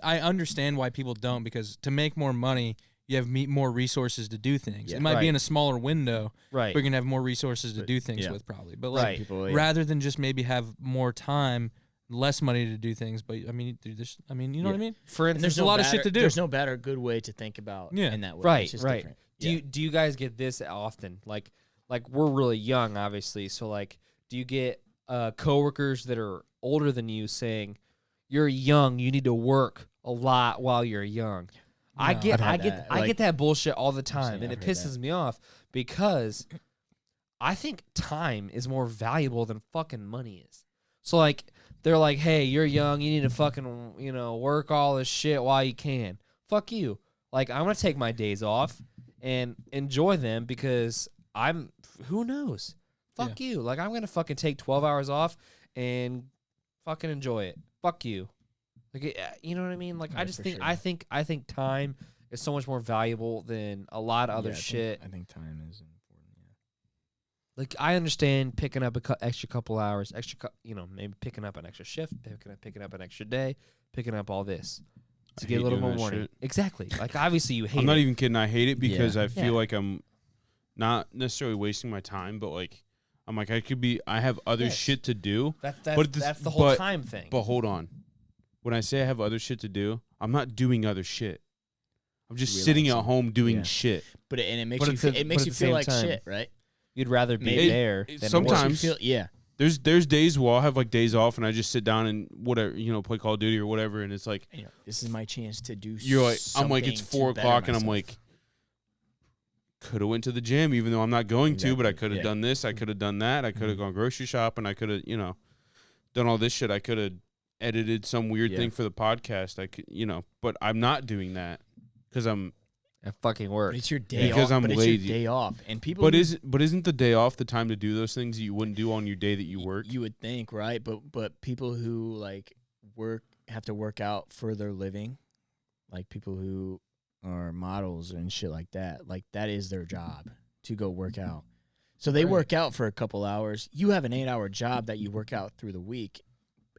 I understand why people don't, because to make more money, you have more resources to do things. Yeah. It might Right. be in a smaller window, right. but you're gonna have more resources to But- do things yeah. with probably. But like, Right. People, yeah. rather than just maybe have more time, less money to do things. But I mean, dude, you know what I mean? For And instance, there's a lot of bad shit or- to do. There's no bad or good way to think about Yeah. in that way. Right, It's just right. different. Do you guys get this often? Like we're really young, obviously. So like, do you get coworkers that are older than you saying, "You're young, you need to work a lot while you're young"? I No. get I've had that. I Like- get that bullshit all the time, saying and it I've heard pisses that. me off because I think time is more valuable than fucking money is. So like, they're like, "Hey, you're young, you need to fucking work all this shit while you can." Fuck you. Like I'm gonna take my days off and enjoy them because who knows? Fuck you. Like, I'm gonna fucking take 12 hours off and fucking enjoy it. Fuck you. Like, you know what I mean? Like, I Right, just for think sure. I think time is so much more valuable than a lot of other shit. I think time is important. Yeah. Like, I understand picking up extra couple hours, maybe picking up an extra shift, picking up an extra day, picking up all this to I get a hate little doing more that morning. shit. Exactly. Like, obviously you hate I'm not it. even kidding. I hate it because Yeah. I feel Yeah. like I'm not necessarily wasting my time, but like I'm like I have other Yes. shit to do. That's But the whole time thing. But hold on. When I say I have other shit to do, I'm not doing other shit. I'm just sitting at Relaxing. home doing Yeah. shit. But it makes But you at feel, the- it makes but you at the feel same like time, shit, right? You'd rather be Maybe- there it- than sometimes- Makes you feel, yeah. There's days where I'll have like days off and I just sit down and whatever, play Call of Duty or whatever, and it's like You know, this is my chance to do. you're like I'm like it's something 4 to better o'clock and I'm myself. like could have went to the gym even though I'm not going to, but I Exactly, could have yeah. done this, I could have done that, I could have gone grocery shopping, I could have done all this shit, I could have edited some weird Yeah. thing for the podcast, I could but I'm not doing that because I'm. It fucking work. But it's your day Because off. I'm but lazy. It's your day off, and people. But who- isn't the day off the time to do those things that you wouldn't do on your day that you work? You would think, right? But people who like have to work out for their living, like people who are models and shit like that is their job to go work out. So they Right. work out for a couple hours. You have an 8-hour job that you work out through the week,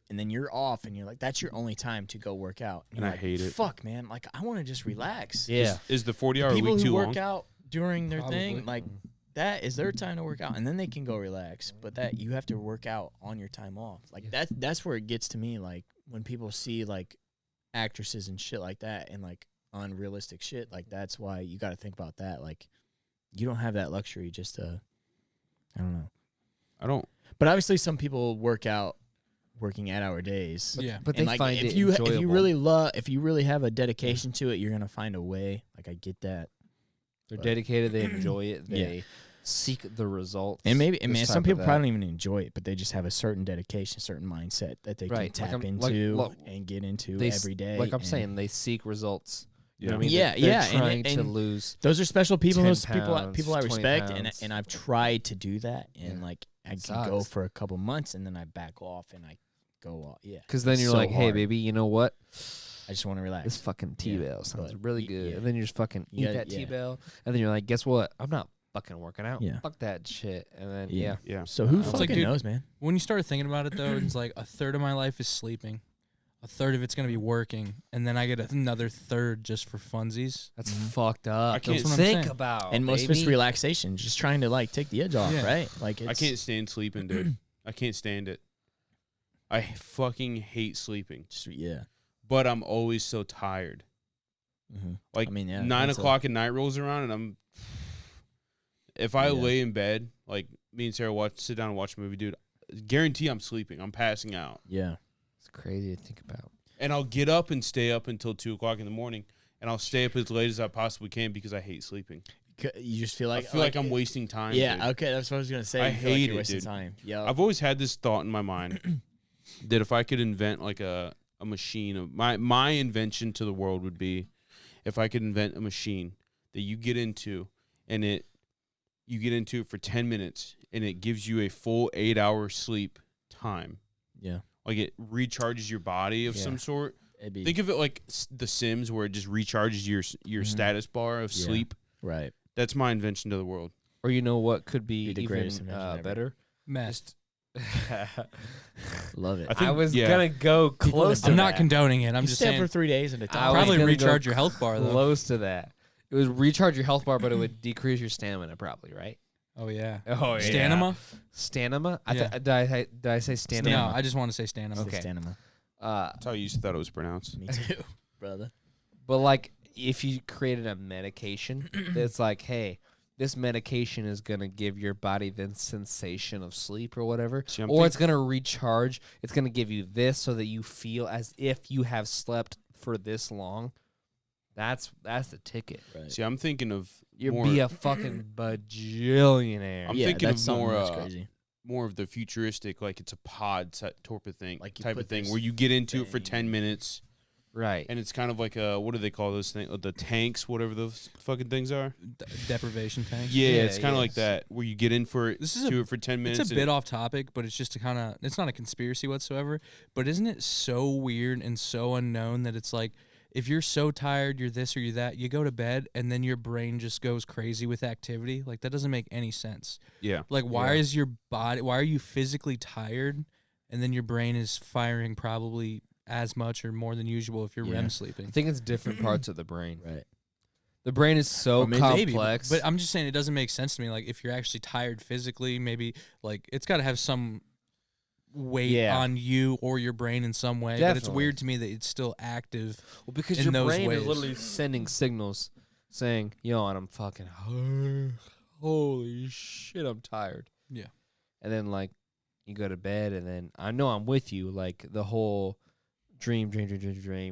and then you're off, and you're like, that's your only time to go work out. And you're I like, hate it. Fuck, man. Like, I want to just relax. Yeah. Is the 40-hour People week who too work long? out during their Probably. thing, like that is their time to work out, and then they can go relax. But that you have to work out on your time off. Like that's where it gets to me. Like when people see like actresses and shit like that, and like unrealistic shit, like that's why you got to think about that. Like you don't have that luxury just to, I don't know. I don't. But obviously, some people work out working 8-hour days. Yeah. But they And like find if it you enjoyable. if you really have a dedication to it, you're gonna find a way. Like I get that. They're but- dedicated. They enjoy it. Yeah. They seek the results. And maybe, this man, type some of people that. probably don't even enjoy it, but they just have a certain dedication, certain mindset that they Right, can like tap I'm- like- into look, and get into They every day. Like I'm and saying, they seek results. You know Yeah. what I mean? Yeah, They're yeah, and- trying to and lose. those are special people. 10 Those people I pounds, 20 respect, pounds. and I've tried to do that, and Yeah. like I can go Sucks. for a couple months, and then I back off, and I go off. Yeah, Because then it's you're so like, hey, hard. baby, you know what? I just want to relax. This fucking T-Bell sounds but really y- good. yeah. And then you just fucking You eat gotta- that yeah. T-Bell. And then you're like, guess what? I'm not fucking working out. Yeah. Fuck that shit. And then, Yeah. yeah. Yeah. So who It's like, fucking dude, knows, man? When you start thinking about it, though, it's like a third of my life is sleeping, a third of it's gonna be working, and then I get another third just for funsies. That's fucked up. I can't- to That's what I'm think saying. about. And most of it's baby. relaxation, just trying to like take the edge off, Yeah. right? Like it's, I can't stand sleeping, dude. I can't stand it. I fucking hate sleeping, Just, yeah. but I'm always so tired. Mm-hmm. Like I mean, yeah, 9 that's o'clock at night rolls around, and I'm. If I Yeah. lay in bed, like me and Sarah sit down and watch a movie, dude, guarantee I'm sleeping. I'm passing out, Yeah. It's crazy to think about. and I'll get up and stay up until 2 o'clock in the morning, and I'll stay up as late as I possibly can because I hate sleeping. You just feel like I feel like I'm wasting time. Yeah. dude. Okay, that's what I was gonna say. I You feel like hate you're it, wasting dude. time. Yeah. I've always had this thought in my mind that if I could invent like a machine of my invention to the world would be if I could invent a machine that you get into and you get into it for 10 minutes and it gives you a full 8-hour sleep time. Yeah. Like it recharges your body of Yeah. some sort. It'd be Think of it like The Sims where it just recharges your Mhm. status bar of Yeah. sleep. right. That's my invention to the world. Or you know what could be Be the even greatest invention ever. better? Mess. Love it. I think I was yeah. gonna go close to I'm that. not condoning it. I'm You just stay up saying. for 3 days at a I time. was Probably gonna recharge go your health bar though. Close to that. It was recharge your health bar, but it would decrease your stamina, probably, right? Oh yeah. Oh Stamina? Stamina? Yeah. Did I say stamina? No, I just want to say stamina. Okay. Stamina. That's how you used to thought it was pronounced. Me too, brother. But like, if you created a medication that's like, hey, this medication is gonna give your body the sensation of sleep or whatever, See, I'm or it's gonna recharge. It's gonna give you this so that you feel as if you have slept for this long. That's the ticket. Right. See, I'm thinking of You'd more, be a fucking bajillionaire. I'm yeah, thinking that's of something more, that's crazy. more of the futuristic, like it's a pod type of thing, Like you type put of thing, this where you get into it for thing- 10 minutes, Right. And it's kind of like what do they call those things? The tanks, whatever those fucking things are. Deprivation tank. Yeah, Yeah, it's kind of like yes. that, where you get in for This is do it for 10 minutes. It's a bit off topic, but it's just to kind of, it's not a conspiracy whatsoever, but isn't it so weird and so unknown that it's like, if you're so tired, you're this or you're that, you go to bed and then your brain just goes crazy with activity? Like, that doesn't make any sense. Yeah. Like, why is your body, why are you physically tired and then your brain is firing probably as much or more than usual if you're Yeah. REM I sleeping? think it's different parts of the brain. Right. The brain is so Or maybe, complex. But I'm just saying it doesn't make sense to me. Like, if you're actually tired physically, maybe, like, it's got to have some weight Yeah. on you or your brain in some way. But it's Definitely. weird to me that it's still active. well, because in your those brain ways. is literally sending signals saying, yo, and I'm fucking, holy shit, I'm tired. Yeah. And then, like, you go to bed, and then I know I'm with you, like, the whole dream,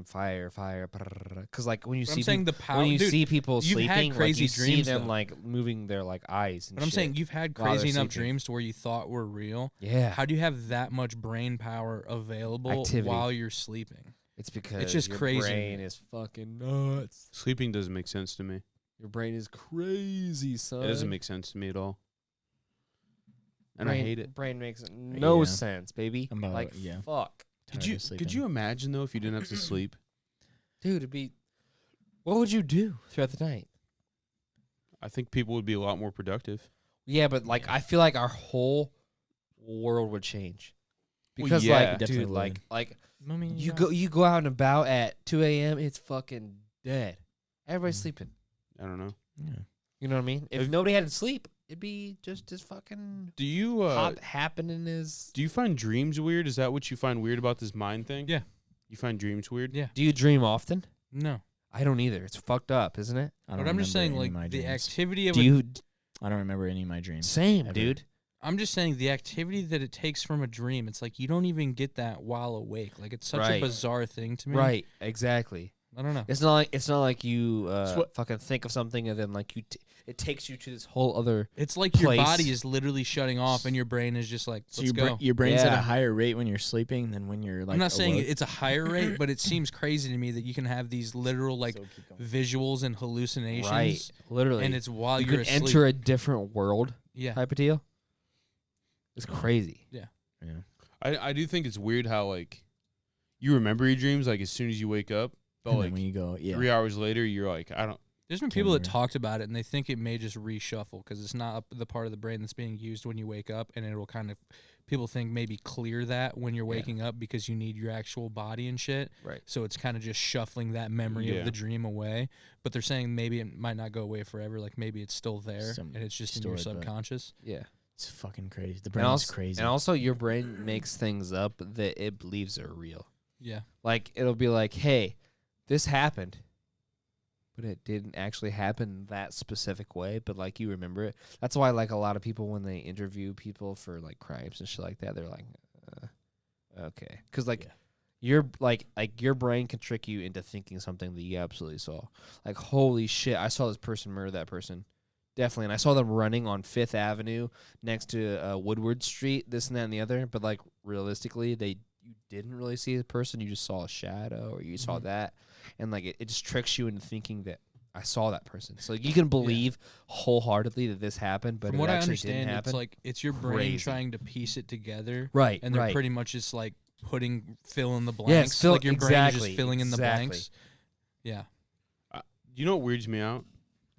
fire, because, like, when you But see I'm saying peop- the power. when you Dude, see people you've had sleeping, crazy like, you see dreams, them, though. like, moving their, like, eyes and but I'm shit. saying you've had while they're crazy enough sleeping. dreams to where you thought were real. Yeah. How do you have that much brain power available Activity. while you're sleeping? It's because just your crazy. brain is fucking nuts. Sleeping doesn't make sense to me. Your brain is crazy, son. It doesn't make sense to me at all. And I Brain- hate it. Brain makes no Yeah. sense, baby. I'm about- like, yeah. fuck. Could Tired you of sleeping. could you imagine though if you didn't have to sleep? Dude, it'd be. What would you do throughout the night? I think people would be a lot more productive. Yeah, but, like, I feel like our whole world would change. Well, Because, yeah. like, Definitely dude, would. like, I mean, you go out and about at 2 a.m., it's fucking dead. Everybody's Mm. sleeping. I don't know. Yeah. You know what I mean? If nobody had to sleep, it'd be just as fucking Do you happening as. do you find dreams weird? Is that what you find weird about this mind thing? Yeah. You find dreams weird? Yeah. Do you dream often? No. I don't either. It's fucked up, isn't it? I don't But I'm just remember saying, any of my like, the dreams. activity of Do a you? I don't remember any of my dreams. Same, ever. dude. I'm just saying the activity that it takes from a dream, it's like you don't even get that while awake. Like, it's such a Right. bizarre thing to me. Right. Exactly. I don't know. It's not like you fucking think of something and then, like, it takes you to this whole other. It's like your place. body is literally shutting off and your brain is just like, So let's your, go. your brain's at Yeah. a higher rate when you're sleeping than when you're like. I'm not saying awoke. it's a higher rate, but it seems crazy to me that you can have these literal, like, So keep going. visuals and hallucinations. Right. Literally. And it's while you you're can asleep. enter a different world Yeah. type of deal. It's crazy. Yeah. I do think it's weird how like you remember your dreams like as soon as you wake up, but And like then when you go, yeah. 3 hours later you're like I don't. There's been Can't people that remember. talked about it and they think it may just reshuffle because it's not the part of the brain that's being used when you wake up, and it will kind of, people think maybe clear that when you're waking up because you need your actual body and shit. Right. So it's kind of just shuffling that memory Yeah. of the dream away. But they're saying maybe it might not go away forever. Like maybe it's still there Some and it's just in your stored, but- subconscious. Yeah. It's fucking crazy. The And brain's also, crazy. and also, your brain makes things up that it believes are real. Yeah. Like, it'll be like, hey, this happened, but it didn't actually happen that specific way, but, like, you remember it. That's why, like, a lot of people, when they interview people for, like, crimes and shit like that, they're like, okay. Because, like, Yeah. your brain can trick you into thinking something that you absolutely saw. Like, holy shit, I saw this person murder that person. Definitely. And I saw them running on 5th Avenue next to Woodward Street, this and that and the other. But, like, realistically, you didn't really see the person. You just saw a shadow or you saw that. And, like, it just tricks you into thinking that I saw that person. So, like, you can believe wholeheartedly that this happened, but From it what I actually didn't understand, happen. it's like it's your brain Crazy. trying to piece it together. Right, And they're right. pretty much just like fill in the blanks. fill- like your brain is exactly, just filling in the exactly. blanks. Yeah. You know what weirds me out?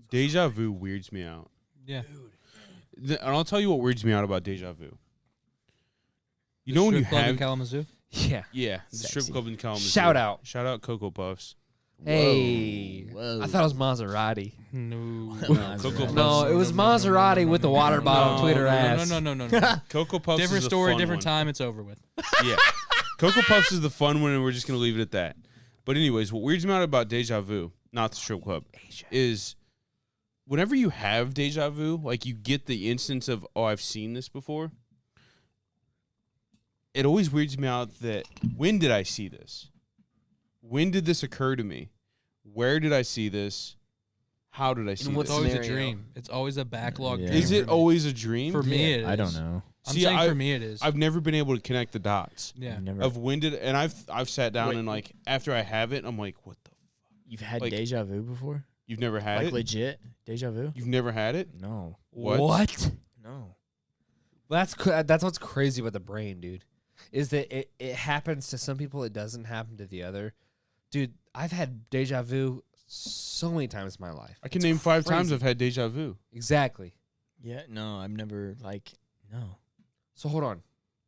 Deja vu weirds me out. Yeah. And I'll tell you what weirds me out about deja vu. You know when you Strip club in have Kalamazoo? Yeah. yeah the strip Sexy. club in Kalamazoo. Shout out. Shout out Cocoa Puffs. Hey. Whoa. I thought it was Maserati. No. Cocoa Puffs. No, it was Maserati with the water bottle no, between her no, ass. no. Cocoa Puffs Different is the story, fun different one. time. It's over with. Yeah. Cocoa Puffs is the fun one, and we're just going to leave it at that. But anyways, what weirds me out about deja vu, not the strip club, is whenever you have deja vu, like you get the instance of, oh, I've seen this before. It always weirds me out that when did I see this? When did this occur to me? Where did I see this? How did I see what It's this? always scenario? a dream. It's always a backlog Yeah. dream. Is it for me. always a dream? For me, it is. I don't know. I'm See, saying for me it is. I've never been able to connect the dots yeah. You've never. of when did, and I've sat down Wait. and like after I have it, I'm like, what the? You've had like- deja vu before? You've never had Like it? legit deja vu? You've never had it? No. What? No. That's what's crazy about the brain, dude. Is that it happens to some people, it doesn't happen to the other. Dude, I've had deja vu so many times in my life. I can name 5 times crazy. I've had deja vu. Exactly. Yeah. No. I've never no. So hold on.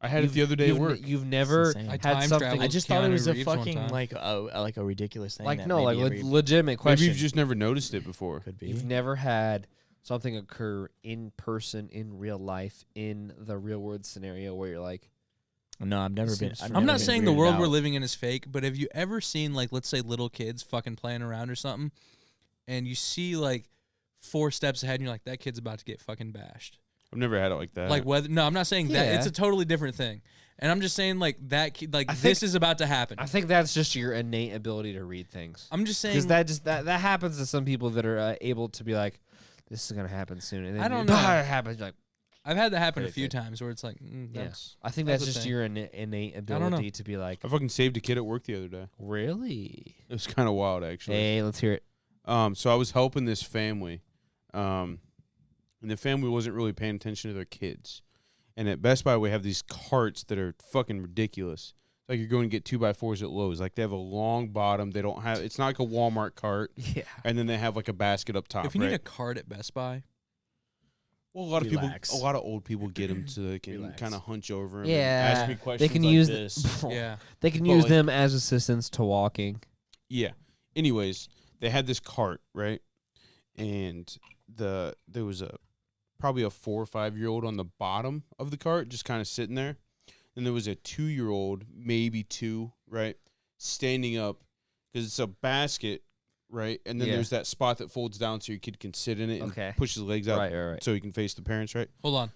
I had it the other day at work. You've never insane. I had time something traveled. I just thought it Keanu was a Reeves one fucking time. like a ridiculous thing. like that no, like maybe every- legitimate question. Maybe you've just never noticed it before. could be. You've never had something occur in person, in real life, in the real world scenario where you're like, No, I've never been. seems I've I'm I'm never not been saying the weirded world out. we're living in is fake, but have you ever seen, like, let's say little kids fucking playing around or something, and you see, like, 4 steps ahead and you're like, that kid's about to get fucking bashed? I've never had it like that. Like, whether, no, I'm not saying that. Yeah. It's a totally different thing. And I'm just saying, like, that kid, like, I this think- is about to happen. I think that's just your innate ability to read things. I'm just saying. Because that happens to some people that are able to be like, this is gonna happen soon, and then I don't it know. happens. You're like, I've had that happen a Crazy. few times where it's like, yeah. that's. I think that's that's the just thing. your innate don't know. ability to be like, I fucking saved a kid at work the other day. really? It was kind of wild, actually. Hey, let's hear it. So I was helping this family, and the family wasn't really paying attention to their kids. And at Best Buy, we have these carts that are fucking ridiculous. It's like you're going to get 2x4s at Lowe's. Like they have a long bottom. They don't have. It's not like a Walmart cart. Yeah. And then they have like a basket up top. If you right? need a card at Best Buy, Well, a lot Relax. of old people get them so they can Relax. kind of hunch over 'em and Yeah. ask me questions They can like use this. yeah. They can But, use like- them as assistants to walking. Yeah. Anyways, they had this cart, right? And there was probably a 4 or 5-year-old on the bottom of the cart, just kind of sitting there. And there was a 2-year-old, maybe 2, right, standing up because it's a basket, right? And then Yeah. there's that spot that folds down so your kid can sit in it and Okay. push his legs out Right. so he can face the parents, right? Hold on.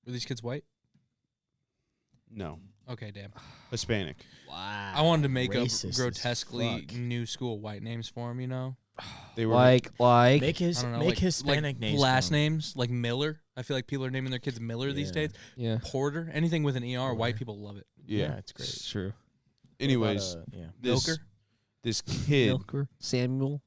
Were these kids white? No, Okay, damn. Hispanic. Wow. I wanted to make Racist up as grotesquely fuck. new school white names for him, you know? They were Like, Make I his don't know. make like, Hispanic like names. last for him. names, like Miller. I feel like people are naming their kids Miller these Yeah. days. yeah, Porter. Anything with an ER, white Porter. people love it. yeah. it's great. it's true. Anyways, Yeah. this Milker? kid. Milker, Samuel.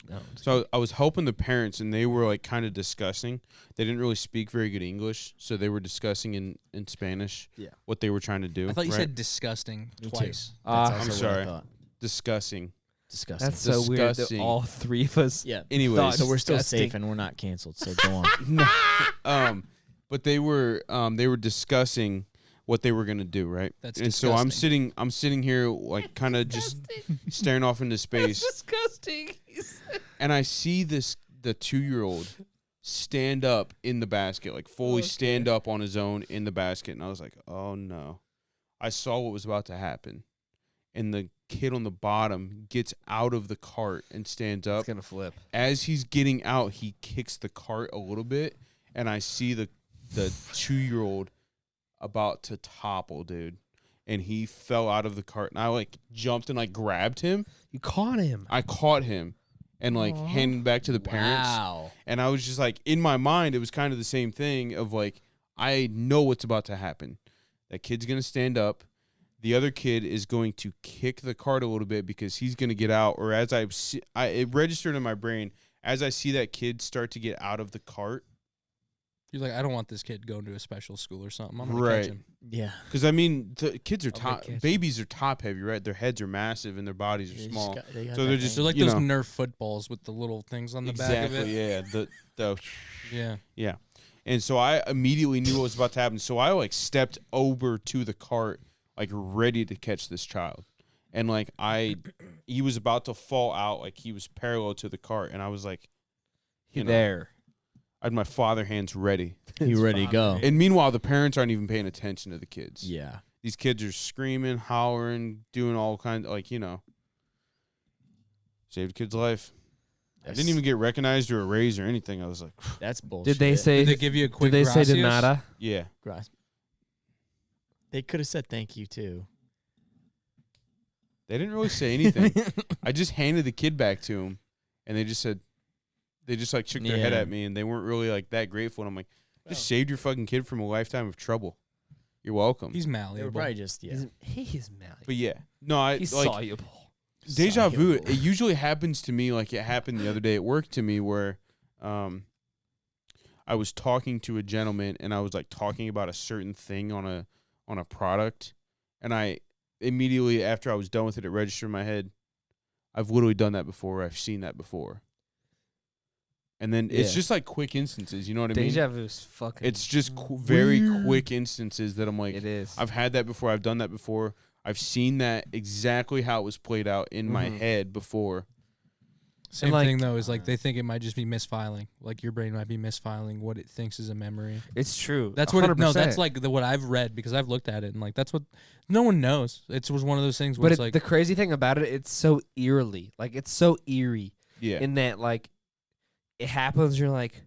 No, So I was helping the parents, and they were like kind of discussing. They didn't really speak very good English, so they were discussing in Spanish. Yeah. What they were trying to do. I thought you right? said disgusting Me too. twice. That's I'm also what I sorry. thought. discussing. Disgusting. that's so weird that Disgusting. all 3 of us. yeah. Anyways, So we're still disgusting. safe and we're not canceled. So go on. No. But they were discussing what they were gonna do, right? That's and so disgusting. I'm sitting here like kind of just staring off into space, Disgusting. and I see the 2-year-old stand up in the basket, like fully stand up on his own in the basket, and I was like, oh no. I saw what was about to happen, and the kid on the bottom gets out of the cart and stands up. It's gonna flip. As he's getting out, he kicks the cart a little bit, and I see the 2-year-old about to topple, dude. And he fell out of the cart, and I like jumped and like grabbed him. You caught him. I caught him and like handed him back to the parents. Wow. And I was just like, in my mind, it was kind of the same thing of like, I know what's about to happen. That kid's gonna stand up. The other kid is going to kick the cart a little bit because he's going to get out. Or as it registered in my brain, as I see that kid start to get out of the cart. You're like, I don't want this kid going to a special school or something. I'm gonna Right. catch him. Yeah. Because, I mean, the kids are I'll make catch. babies are top heavy, right? Their heads are massive and their bodies are They just small. they got So that they're thing. just- They're like you those know. Nerf footballs with the little things on the back Exactly, of it. yeah. Yeah. And so I immediately knew what was about to happen. So I, like, stepped over to the cart, like, ready to catch this child. And, like, he was about to fall out, like, he was parallel to the cart. And I was like, you know, there. I had my father hands ready. You ready to go? And meanwhile, the parents aren't even paying attention to the kids. Yeah. These kids are screaming, hollering, doing all kinds of, like, you know, saved a kid's life. I didn't even get recognized or a raise or anything. I was like, That's bullshit. Did they say? Did they give you a quick Did they say gracias? de nada? yeah. Grass. They could have said thank you too. They didn't really say anything. I just handed the kid back to him, and they just like shook their head Yeah. at me, and they weren't really like that grateful. And I'm like, Just saved your fucking kid from a lifetime of trouble. You're welcome. He's They were malleable. probably just He's malleable. But yeah, no, I He's like soluble. deja vu. Soluble. It usually happens to me like it happened the other day at work to me where, I was talking to a gentleman and I was like talking about a certain thing on a product, and I immediately after I was done with it, it registered in my head. I've literally done that before. I've seen that before. And then it's Yeah. just like quick instances. You know what I mean? Deja vu's fucking. It's just very weird. quick instances that I'm like, It is. I've had that before. I've done that before. I've seen that exactly how it was played out in my Mhm. head before. Same like- thing though is like they think it might just be misfiling. Like your brain might be misfiling what it thinks is a memory. It's true. That's what. No, 100%. that's like what I've read because I've looked at it and like that's what no one knows. It was one of those things where But it's like the crazy thing about it, it's so eerily. Like, it's so eerie Yeah. in that, like, it happens, you're like,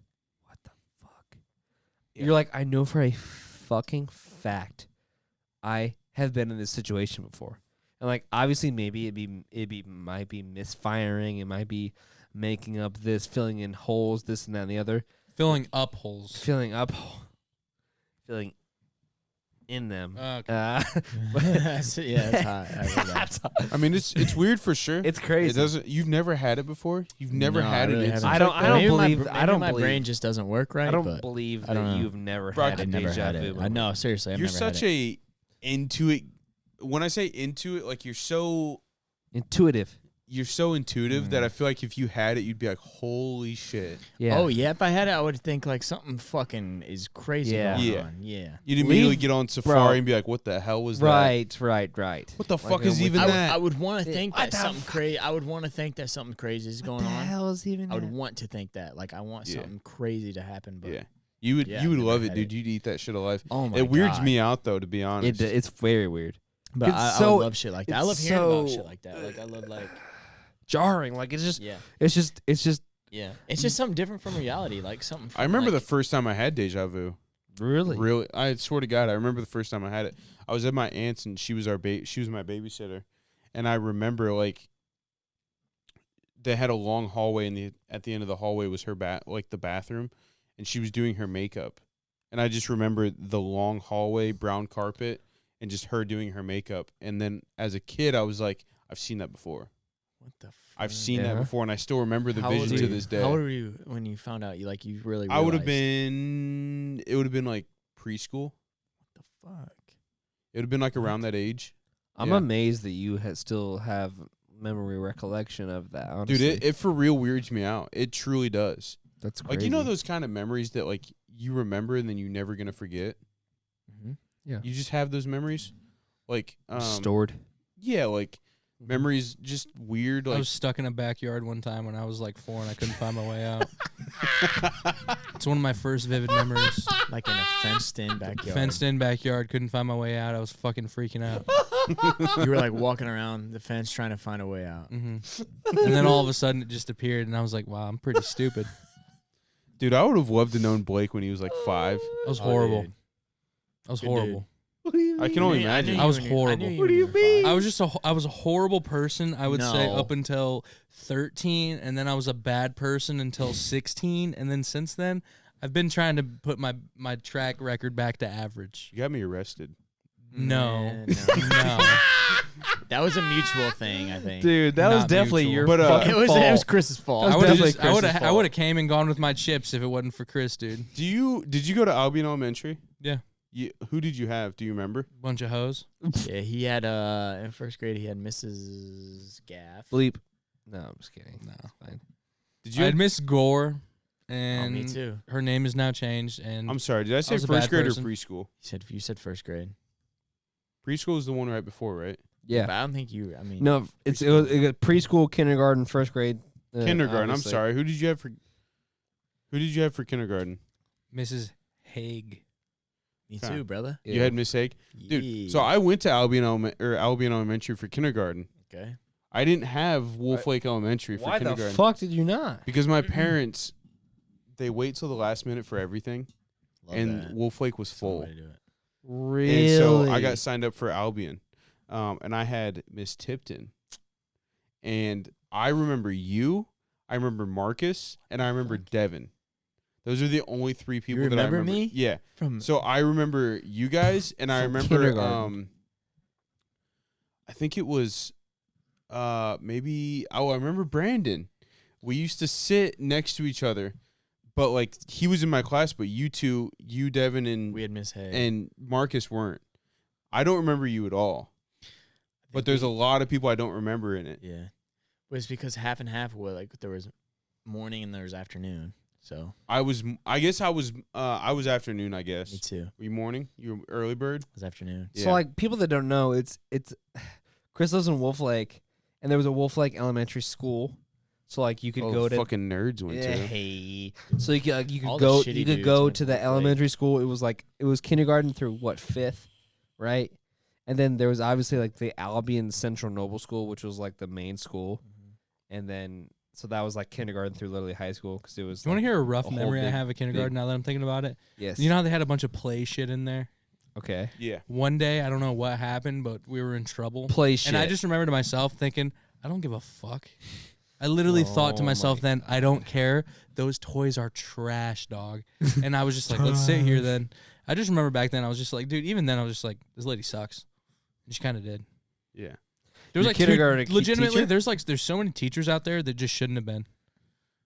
what the fuck? Yeah. You're like, I know for a fucking fact I have been in this situation before. And, like, obviously maybe might be misfiring. It might be making up this, filling in holes, this and that and the other. filling up holes. Filling in them. Okay. that's, yeah, that's hot. I love that. That's- I mean, it's weird for sure. it's It crazy. doesn't. You've never had it before. You've never No, had I really it. haven't. I don't Maybe believe. My, I don't my believe. brain just doesn't work right. I don't but believe I don't that know. you've never Brock, had a I've never deja had vu. it. I moment. know, seriously, I've You're never such had it. a into it. When I say into it, like you're so Intuitive. intuitive that I feel like if you had it, you'd be like, holy shit. Yeah. Oh yeah, if I had it, I would think like something fucking is crazy Yeah. going Yeah. on. Yeah. You'd immediately Leave- get on Safari bro. and be like, what the hell was that? Right. What the Like, fuck is I'm with even you. that? I would want to Yeah, think what that the something crazy. I would want to think that something crazy is going What the on. hell is even I would that? want to think that. Like I want Yeah. something crazy to happen. But Yeah. You would Yeah, you would I've never love it, had dude. it. You'd eat that shit alive. oh my It weirds God. me out though, to be honest. It's very weird. But It's I so- would love shit like that. I it's love hearing about so- shit like that. Like I love like Jarring. Like, it's just yeah. it's just Yeah. It's just something different from reality. Like something from, I remember like, the first time I had deja vu. really Really, I swear to God, I remember the first time I had it. I was at my aunt's and she was my babysitter, and I remember like they had a long hallway, at the end of the hallway was her the bathroom, and she was doing her makeup, and I just remember the long hallway, brown carpet, and just her doing her makeup. And then as a kid, I was like, I've seen that before. what the I've fuck? seen that Yeah. before, and I still remember the How old vision were to you? this day. How old were you when you found out? You really I would have realized- been. It would have been like preschool. What the fuck? It would have been like around that age. I'm Yeah. amazed that you still have memory recollection of that. Honestly. Dude, it for real weirds me out. It truly does. that's crazy. Like, you know those kind of memories that like you remember and then you're never gonna forget. Mm-hmm. You just have those memories, like stored. yeah, like memories, just weird. I Like was stuck in a backyard one time when I was like 4 and I couldn't find my way out. It's one of my first vivid memories. Like in a fenced-in backyard. Fenced-in backyard, couldn't find my way out. I was fucking freaking out. You were like walking around the fence trying to find a way out. And then all of a sudden it just appeared, and I was like, "Wow, I'm pretty stupid." dude, I would have loved to known Blake when he was like 5. That was Oh, horrible. dude. That was Good horrible. I can only I knew imagine. you I was when horrible. I knew What you when you were 5. I was a horrible person. I would say No. up until 13, and then I was a bad person until 16, and then since then, I've been trying to put my track record back to average. You got me arrested. No, No. no. That was a mutual thing, I think. Dude, that was Not definitely mutual. your But, fucking It was fault. Chris's fault. That I was would have definitely Chris's I fault. would have came and gone with my chips if it wasn't for Chris, dude. Did you go to Albion Elementary? Yeah. Who did you have? Do you remember? Bunch of hoes. Yeah, he had in first grade he had Mrs. Gaff. Bleep. No, I'm just kidding. No. Fine. Did I you? had Miss Gore, Oh, and me too. her name is now changed. And I'm sorry. Did I say was a first bad grade person. or preschool? You said first grade. Preschool is the one right before, right? Yeah. But I don't think you. I mean, No, it was preschool, kindergarten, first grade. Kindergarten. obviously. I'm sorry. Who did you have for kindergarten? Mrs. Haig. me Okay. too, brother. You had Miss Haig, dude. Yeah. So I went to Albion Elementary for kindergarten. Okay. I didn't have Wolf Lake Elementary for Why the kindergarten fuck did you not? because my parents they wait till the last minute for everything, Love and that. Wolf Lake was That's the full. way to do it. Really? And so I got signed up for Albion, and I had Miss Tipton, and I remember you, I remember Marcus, and I remember Devin. Those are the only 3 people You that I remember remember. me? Yeah. From So I remember you guys, and I From remember kindergarten. I think it was maybe I remember Brandon. We used to sit next to each other, but like he was in my class, but you two, you Devin we had Miss Hay. and Marcus weren't. I don't remember you at all. But there's a lot of people I don't remember in it. Yeah. But it's because half and half was like there was morning and there was afternoon. So I guess I was afternoon, I guess. me too. Were you morning? You were early bird? It was afternoon. Yeah. So like people that don't know, it's Chris lives in Wolf Lake, and there was a Wolf Lake elementary school. So like you could go to fucking nerds went to. Hey. So you could All the go shitty you could dudes go went to to the Wolf Lake. elementary school. It was kindergarten through what, 5th, right? And then there was obviously like the Albion Central Noble School, which was like the main school, and then so that was like kindergarten through literally high school because it was. You want to like, hear a rough a whole memory I big- have of kindergarten now that I'm thinking about it? Yes. You know how they had a bunch of play shit in there? Okay. Yeah. One day, I don't know what happened, but we were in trouble. Play shit. And I just remember to myself thinking, I don't give a fuck. I literally thought to Oh myself my then, I don't care. Those toys are trash, dog. And I was just like, let's sit here then. I just remember back then, I was just like, dude, even then I was just like, this lady sucks. And she kind of did. Yeah. There was Your like two- kindergarten legitimately, teacher? there's so many teachers out there that just shouldn't have been.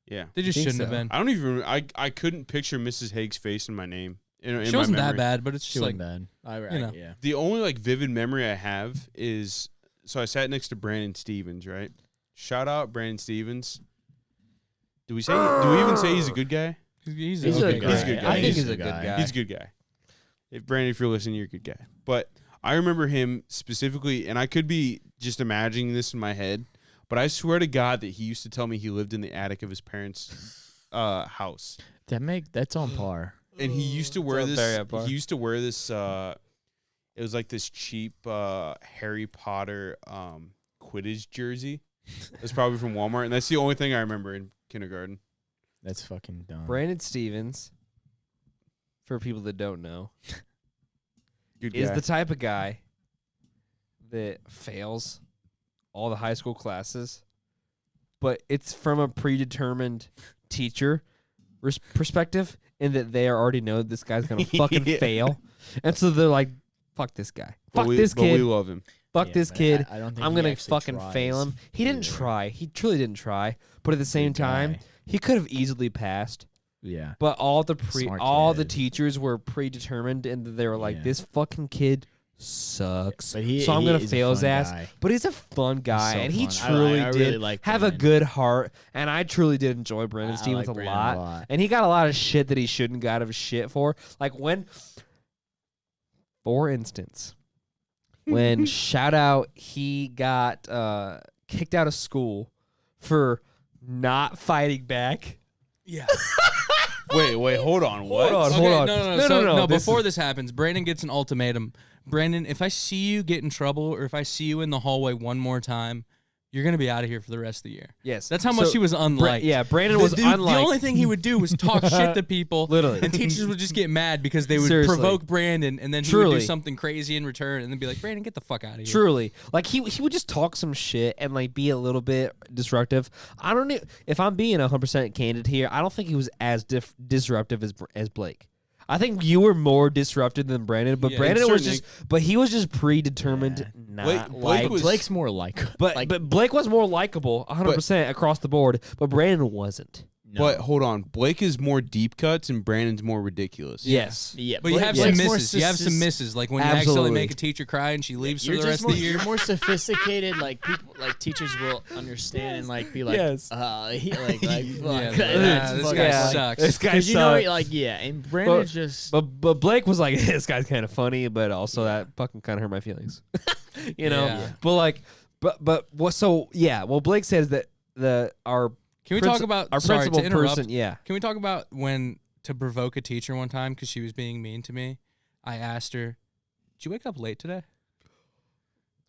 Yeah. They just think shouldn't have so? been. I don't even remember. I couldn't picture Mrs. Haig's face in my name. In She my wasn't that memory. bad, but it's She just like, wasn't bad. you know. Yeah. The only like vivid memory I have is so I sat next to Brandon Stevens, right? Shout out Brandon Stevens. Do we even say he's a good guy? he's He's a a good good guy. He's a good guy. I think He's he's a a good guy. guy. He's a good guy. If Brandon, if you're listening, you're a good guy. But I remember him specifically, and I could be just imagining this in my head, but I swear to God that he used to tell me he lived in the attic of his parents' house. That's on par. And he used to wear It's not very this. up bar. He used to wear this. It was like this cheap Harry Potter Quidditch jersey. It's probably from Walmart, and that's the only thing I remember in kindergarten. That's fucking dumb. Brandon Stevens, for people that don't know, Good is guy. the type of guy that fails all the high school classes, but it's from a predetermined teacher perspective, in that they already know this guy's gonna fucking Yeah. fail, and so they're like, "Fuck this guy, But fuck we- this but we kid, love him. fuck Yeah, this but kid." I don't think I'm he gonna actually fucking fail him. He didn't either. try. He truly didn't try. But at the same Good time, guy. he could have easily passed. Yeah. But all the Smart the kid. teachers were predetermined, and they were like, Yeah. "This fucking kid sucks." But he, so I'm he gonna is a fail his fun ass. guy. But he's a fun guy, so and he fun. truly I did really like have a Brandon. good heart. And I truly did enjoy Brandon I Stevens like a, Brandon lot. a lot. And he got a lot of shit that he shouldn't got of shit for. Like when, for instance, when shout out he got kicked out of school for not fighting back. Yeah. Wait, hold on. What? Hold on, Okay, hold on. No, this before is- this happens, Brandon gets an ultimatum. Brandon, if I see you get in trouble or if I see you in the hallway one more time, you're going to be out of here for the rest of the year. Yes, That's how much So, he was unliked. Yeah, Brandon was the unliked. only thing he would do was talk shit to people. Literally. And teachers would just get mad because they would Seriously. provoke Brandon and then he would Truly. do something crazy in return and then be like, Brandon, get the fuck out of here. Truly, like he would just talk some shit and like be a little bit disruptive. I don't know if I'm being 100% candid here. I don't think he was as disruptive as Blake. I think you were more disruptive than Brandon, but Yeah, Brandon was certainly. just, but he was just predetermined Yeah. not Blake like. was- Blake's more like, But Blake was more likable, 100% across the board. But Brandon wasn't. no. But hold on. Blake is more deep cuts and Brandon's more ridiculous. Yes. yeah, But you have some Blake's more misses. You have some misses. Like when you accidentally Absolutely. make a teacher cry and she leaves for You're the just rest more, of the year. You're more sophisticated. Like people, like teachers will understand and like be like, Yes. he like fuck. Yeah, that's this fucking guy funny. sucks. This guy 'Cause you know, sucks. like yeah, and Brandon's just But Blake was like, this guy's kind of funny, but also that fucking kind of hurt my feelings, you know. Yeah. But like, but what? So yeah, what Blake says that our Can we talk about our sorry, principal to interrupt, person? Yeah, Can we talk about when to provoke a teacher one time because she was being mean to me? I asked her, "Did you wake up late today?"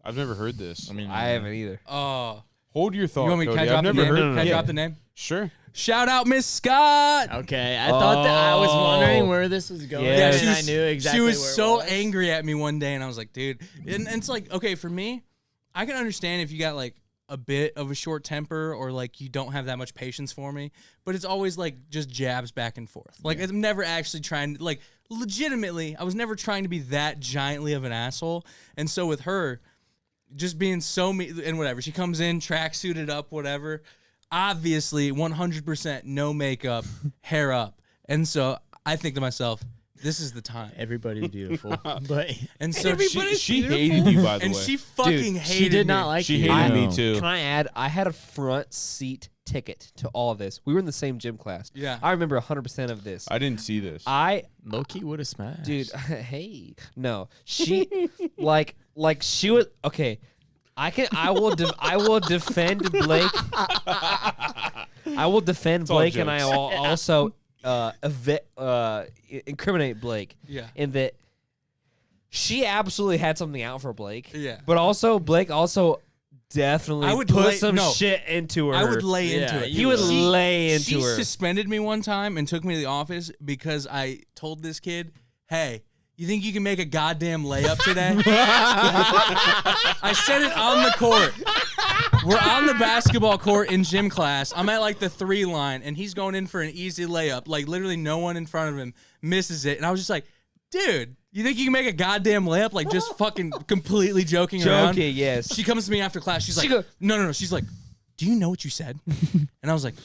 I've never heard this. I mean, I haven't either. Oh, Hold your thought, you want me? Cody. Can I drop I've the never name? heard. No, no, Can I no. drop the name? Sure. Shout out Miss Scott. Okay, I thought that I was wondering where this was going. Yeah, and she I was- knew exactly. She was where it so was. angry at me one day, and I was like, dude. And it's like, okay, for me, I can understand if you got like a bit of a short temper or like you don't have that much patience for me, but it's always like just jabs back and forth. Like I'm never actually trying to, like, legitimately, I was never trying to be that giantly of an asshole. And so with her, just being so and whatever, she comes in tracksuited up, whatever. Obviously, 100% no makeup, hair up, and so I think to myself, this is the time. Everybody's beautiful, but And so she hated you, by the and way. she fucking hated she did not me. like She you. hated me No. too. Can I add? I had a front seat ticket to all of this. We were in the same gym class. Yeah. I remember 100% of this. I didn't see this. Low-key would have smashed. Dude, hey, no, she like she was okay. I will defend Blake. I will defend all Blake, and I jokes. will also incriminate Blake. Yeah. In that she absolutely had something out for Blake. Yeah. But also Blake also definitely I would put lay- some no. shit into her. I would lay into Yeah, it. He would lay into She her. suspended me one time and took me to the office because I told this kid, hey, you think you can make a goddamn layup today? I said it on the court. We're on the basketball court in gym class. I'm at like the 3 line, and he's going in for an easy layup. Like literally no one in front of him misses it. And I was just like, dude, you think you can make a goddamn layup? Like just fucking completely joking around. Joking, yes. She comes to me after class. She's like, no. She's like, do you know what you said? And I was like,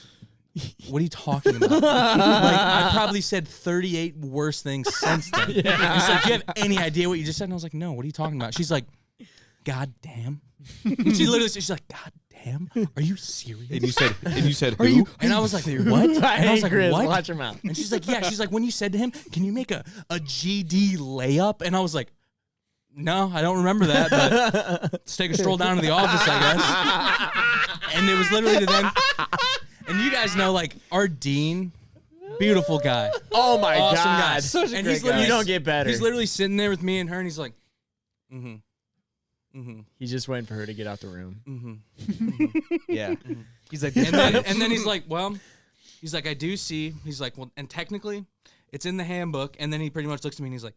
what are you talking about? Like, I probably said 38 worse things since then. And she's like, do you have any idea what you just said? And I was like, no, what are you talking about? She's like, God damn. And she literally, she's like, God damn, are you serious? And you said who? And I was like, what? And I was like, Chris, what? watch your mouth. And she's like, yeah. She's like, when you said to him, can you make a GD layup? And I was like, no, I don't remember that, but let's take a stroll down to the office, I guess. And it was literally to them. And you guys know, like, our dean, beautiful guy. Oh my Awesome god, guy. Such a And great he's guy. literally, You don't get better. He's literally sitting there with me and her, and he's like, He's just waiting for her to get out the room. Yeah. He's like, and then he's like, well, he's like, I do see. He's like, well, and technically, it's in the handbook. And then he pretty much looks at me and he's like,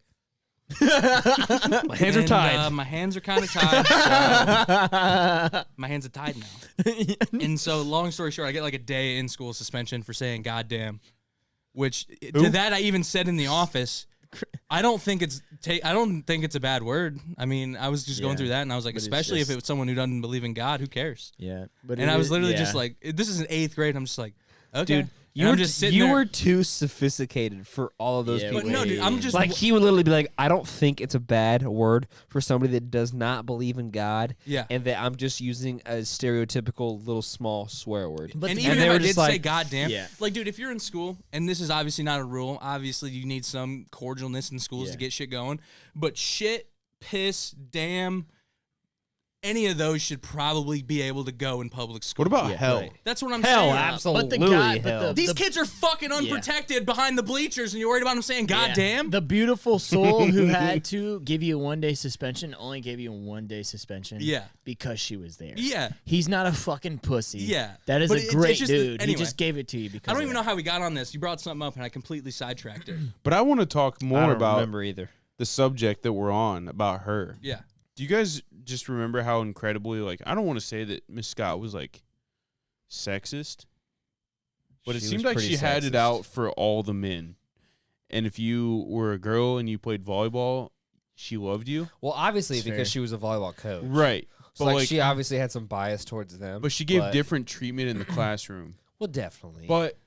my hands are tied. My hands are kind of tied. So my hands are tied now. And so, long story short, I get like a day in school suspension for saying "goddamn," which to that I even said in the office. I don't think it's a bad word. I mean, I was just going Yeah. through that, and I was like, But it's especially if just- it was someone who doesn't believe in God, who cares? Yeah, but And I was literally just like, this is in 8th grade. I'm just like, okay. Dude, And I'm just sitting you there. were too sophisticated for all of those Yeah, people. But no, dude, I'm just Like he would literally be like, I don't think it's a bad word for somebody that does not believe in God. Yeah. And that I'm just using a stereotypical little small swear word. But and the- even they if were I just did say like, goddamn, Yeah. like, dude, if you're in school, and this is obviously not a rule, obviously you need some cordialness in schools to Yeah. get shit going, but shit, piss, damn, any of those should probably be able to go in public school. What about Yeah, hell? right. That's what I'm Hell, saying. absolutely. But the guy, hell. but These kids are fucking unprotected behind the bleachers, and you're worried about them saying Yeah. goddamn? The beautiful soul who had to give you a 1-day suspension only gave you a 1-day suspension. Yeah. because she was there. Yeah. he's not a fucking pussy. Yeah. that is But a it's great just- dude. anyway. He just gave it to you because I don't even know how we got on this. You brought something up, and I completely sidetracked it. But I want to talk I more don't about remember either. the subject that we're on about her. Yeah. Do you guys just remember how incredibly, like, I don't want to say that Miss Scott was like sexist, but it She seemed was like pretty she had it sexist. out for all the men. And if you were a girl and you played volleyball, she loved you. Well, obviously That's because fair. she was a volleyball coach. Right. So But like, she obviously had some bias towards them. but she gave different treatment in the classroom. Well, definitely. But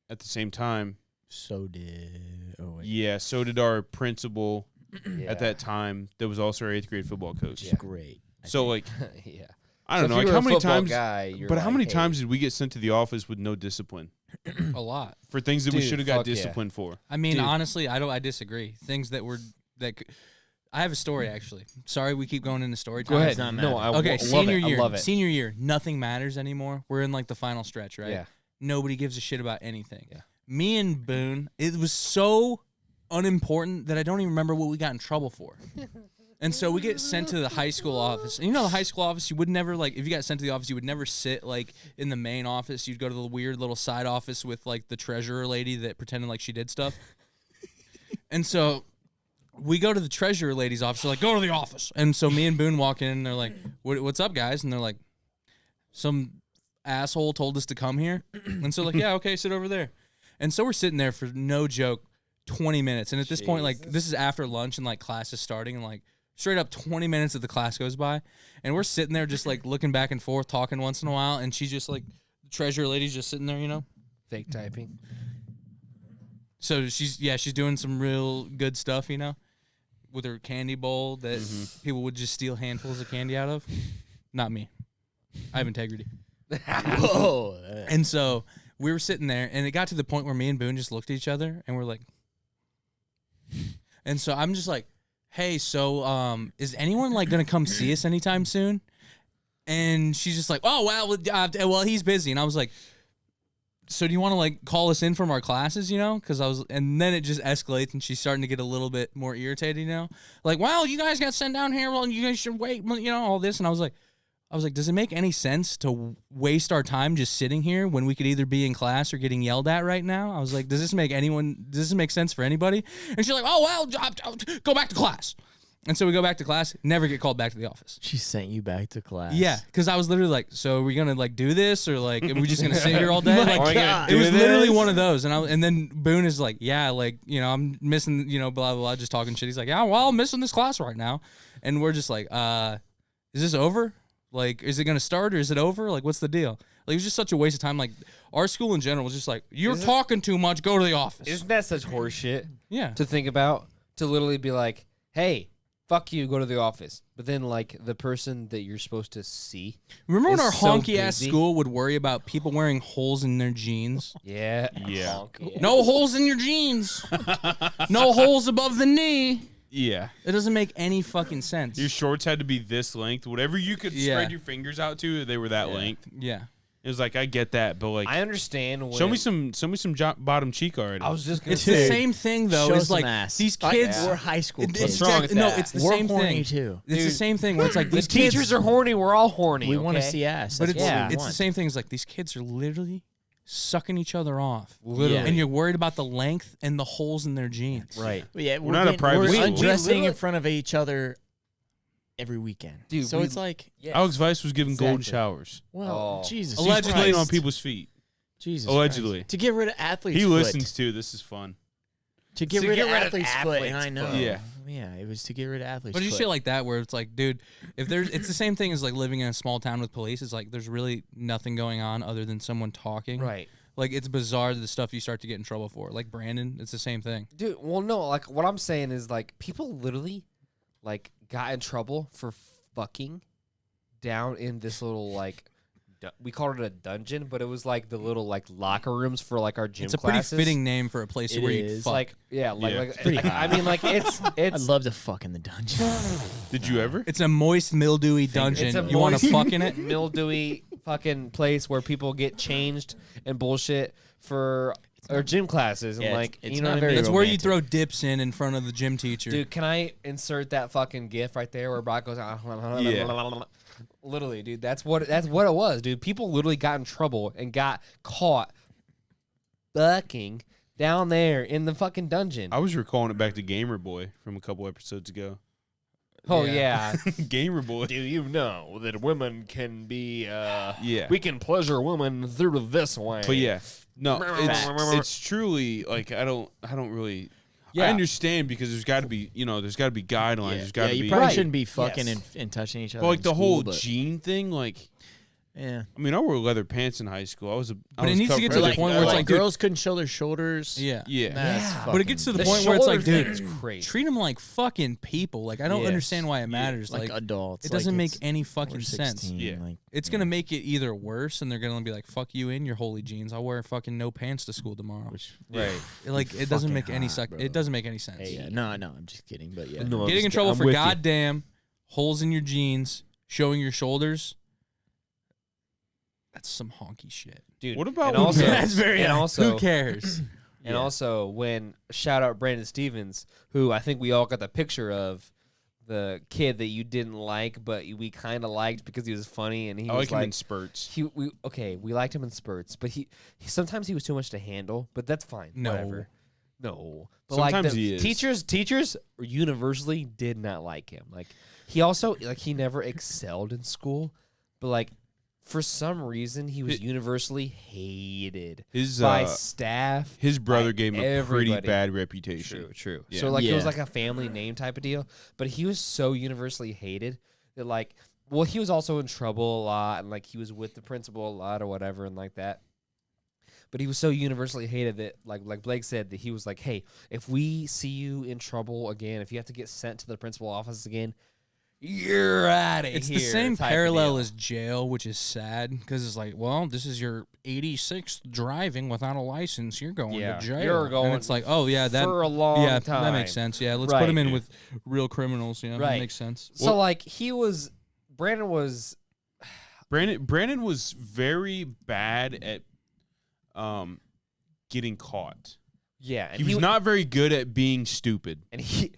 at the same time, So did. Oh wait. yeah, so did our principal Yeah. at that time. That was also our 8th grade football coach. Yeah. Great. So like, yeah. I don't So know, if like you were how a many football times? guy, you're But how like, many hey, times did we get sent to the office with no discipline A lot. for things that we Dude, should have got fuck yeah. disciplined for? I mean, Dude. honestly, I disagree. Things that were I have a story actually. Sorry, we keep going into story time. Go ahead. It's not No, matter. I Okay, love senior it. year. I love it. Senior year, nothing matters anymore. We're in like the final stretch, right? Yeah. Nobody gives a shit about anything. Yeah. Me and Boone, it was so unimportant that I don't even remember what we got in trouble for. And so we get sent to the high school office. And you know the high school office, you would never like if you got sent to the office, you would never sit like in the main office. You'd go to the weird little side office with like the treasurer lady that pretended like she did stuff. And so we go to the treasurer lady's office. They're like, go to the office. And so me and Boone walk in, and they're like, what's up, guys? And they're like, some asshole told us to come here. And so like, yeah, okay, sit over there. And so we're sitting there for no joke 20 minutes. And at this point, like, this is after lunch and like class is starting, and like straight up 20 minutes of the class goes by, and we're sitting there just like looking back and forth, talking once in a while, and she's just like, the treasurer lady's just sitting there, you know? Fake typing. So she's doing some real good stuff, you know, with her candy bowl that people would just steal handfuls of candy out of. Not me. I have integrity. Whoa. And so we were sitting there, and it got to the point where me and Boone just looked at each other, and we're like, and so I'm just like, hey, so is anyone like gonna come see us anytime soon? And she's just like, oh well, he's busy. And I was like, so do you want to like call us in from our classes, you know? Because and then it just escalates, and she's starting to get a little bit more irritated, you know? Like, well, you guys got sent down here. Well, you guys should wait, you know, all this. And I was like, does it make any sense to waste our time just sitting here when we could either be in class or getting yelled at right now? I was like, does this make sense for anybody? And she's like, oh, well, go back to class. And so we go back to class, never get called back to the office. She sent you back to class. Yeah, because I was literally like, so are we gonna like do this, or like are we just gonna sit here all day? My Like, God. it was literally one of those. And then Boone is like, yeah, like, you know, I'm missing, you know, blah blah blah, just talking shit. He's like, yeah, well, I'm missing this class right now. And we're just like, is this over? Like, is it gonna start or is it over? Like, what's the deal? Like, it was just such a waste of time. Like, our school in general was just like, you're talking too much. Go to the office. Isn't that such horseshit? Yeah. To think about, to literally be like, hey, fuck you, go to the office. But then, like, the person that you're supposed to see. Remember when is our so honky ass busy. school would worry about people wearing holes in their jeans? Yeah. Yeah. No holes in your jeans. No holes above the knee. Yeah. It doesn't make any fucking sense. Your shorts had to be this length. Whatever you could Yeah. spread your fingers out to, they were that length. Yeah. It was like, I get that, but like, I understand. When show me some bottom cheek already. I was just gonna It's say. the same thing though. Show It's some like ass. these kids. We're high school It's kids. wrong with no, that? it's the We're same horny thing. too. It's the Dude. same thing where it's like The these kids teachers are horny. We're all horny. We want to okay? see ass. But That's it's what we it's the want. same thing as like these kids are literally sucking each other off. Literally. And you're worried about the length and the holes in their jeans. Right. But yeah, We're not a private we're school. undressing We in front of each other every weekend. Dude, so we- it's like, Yes. Alex Weiss was giving golden Exactly. showers. well, Oh. Jesus. He's Allegedly. playing on Christ. people's feet. Jesus. Allegedly. Christ. To get rid of athlete's He foot. listens too. This is fun. To get rid of athlete's foot, and I know. foot. Yeah. Yeah, it was to get rid of athlete's But you foot. shit like that where it's like, dude, if there's, it's the same thing as like living in a small town with police. It's like there's really nothing going on other than someone talking. Right. Like it's bizarre the stuff you start to get in trouble for. Like Brandon, it's the same thing. Dude, well, no, like, what I'm saying is, like, people literally, like, got in trouble for fucking down in this little, like, we called it a dungeon, but it was, like, the little, like, locker rooms for, like, our gym It's a classes. pretty fitting name for a place It where you is. fuck. Like, yeah, like, Yeah. like, pretty like, hot. I mean, like, it's, I'd love to fuck in the dungeon. Did you ever? It's a moist, mildewy dungeon. it's a You want to moist, fuck in it? mildewy fucking place where people get changed and bullshit for our gym classes. And, Yeah, like, it's you know not what I very mean? That's where you romantic. throw dips in front of the gym teacher. Dude, can I insert that fucking gif right there where Brock goes, Yeah. literally, dude, that's what it was, dude. People literally got in trouble and got caught fucking down there in the fucking dungeon. I was recalling it back to Gamer Boy from a couple episodes ago. Oh Yeah. yeah. Gamer Boy. Do you know that women can be Yeah. we can pleasure women through this way? But yeah, no, Facts. it's truly like I don't really. Yeah. I understand because there's got to be there's got to be guidelines. Yeah, There's got to you be probably Right. shouldn't be fucking Yes. and touching each other. but like in the school, whole but, jean thing. Like yeah. I mean, I wore leather pants in high school. I was But it needs to get covered- to the point where it's like, dude- girls couldn't show their shoulders. Yeah. yeah. That's Yeah. But it gets to the The point where it's like, shoulder dude, thing is crazy. treat them like fucking people. Like, I don't Yes. understand why it matters. like Like, adults. it like doesn't make it's- any we're fucking sense. 16, Yeah. Like, It's going to make it either worse, and they're going to be like, fuck you in your holy jeans. I'll wear fucking no pants to school tomorrow. which, Right. Like, it doesn't fucking make any hot, bro. it doesn't make any sense. yeah, no, I'm just kidding, but yeah. No, I'm Getting in just- trouble I'm for with you. goddamn holes in your jeans, showing your shoulders. That's some honky shit. Dude. What about and when- also, That's very- and also Who cares? And also, when shout out Brandon Stevens, who I think we all got the picture of, the kid that you didn't like, but we kind of liked because he was funny and he I was like him like in spurts. we liked him in spurts, but he sometimes he was too much to handle, but that's fine. No. Whatever. No, but Sometimes like he is. teachers universally did not like him. Like he also he never excelled in school, but like for some reason, he was universally hated His by staff. his brother by gave him a pretty everybody. bad reputation. True. Yeah. So like it was Yeah. like a family name type of deal, but he was so universally hated that like, well, he was also in trouble a lot, and like he was with the principal a lot or whatever, and like that. But he was so universally hated that like Blake said that he was like, hey, if we see you in trouble again, if you have to get sent to the principal office again, you're out of here. It's the same type of parallel deal. as jail, which is sad because it's like, well, this is your 86th driving without a license. You're going Yeah, to jail. you're going and it's like, oh yeah, that for a long yeah, time. that makes sense. Yeah, let's Right. put him in with real criminals. Yeah, Right. that makes sense. So like Brandon was Brandon was very bad at getting caught. yeah, and He was not very good at being stupid. and he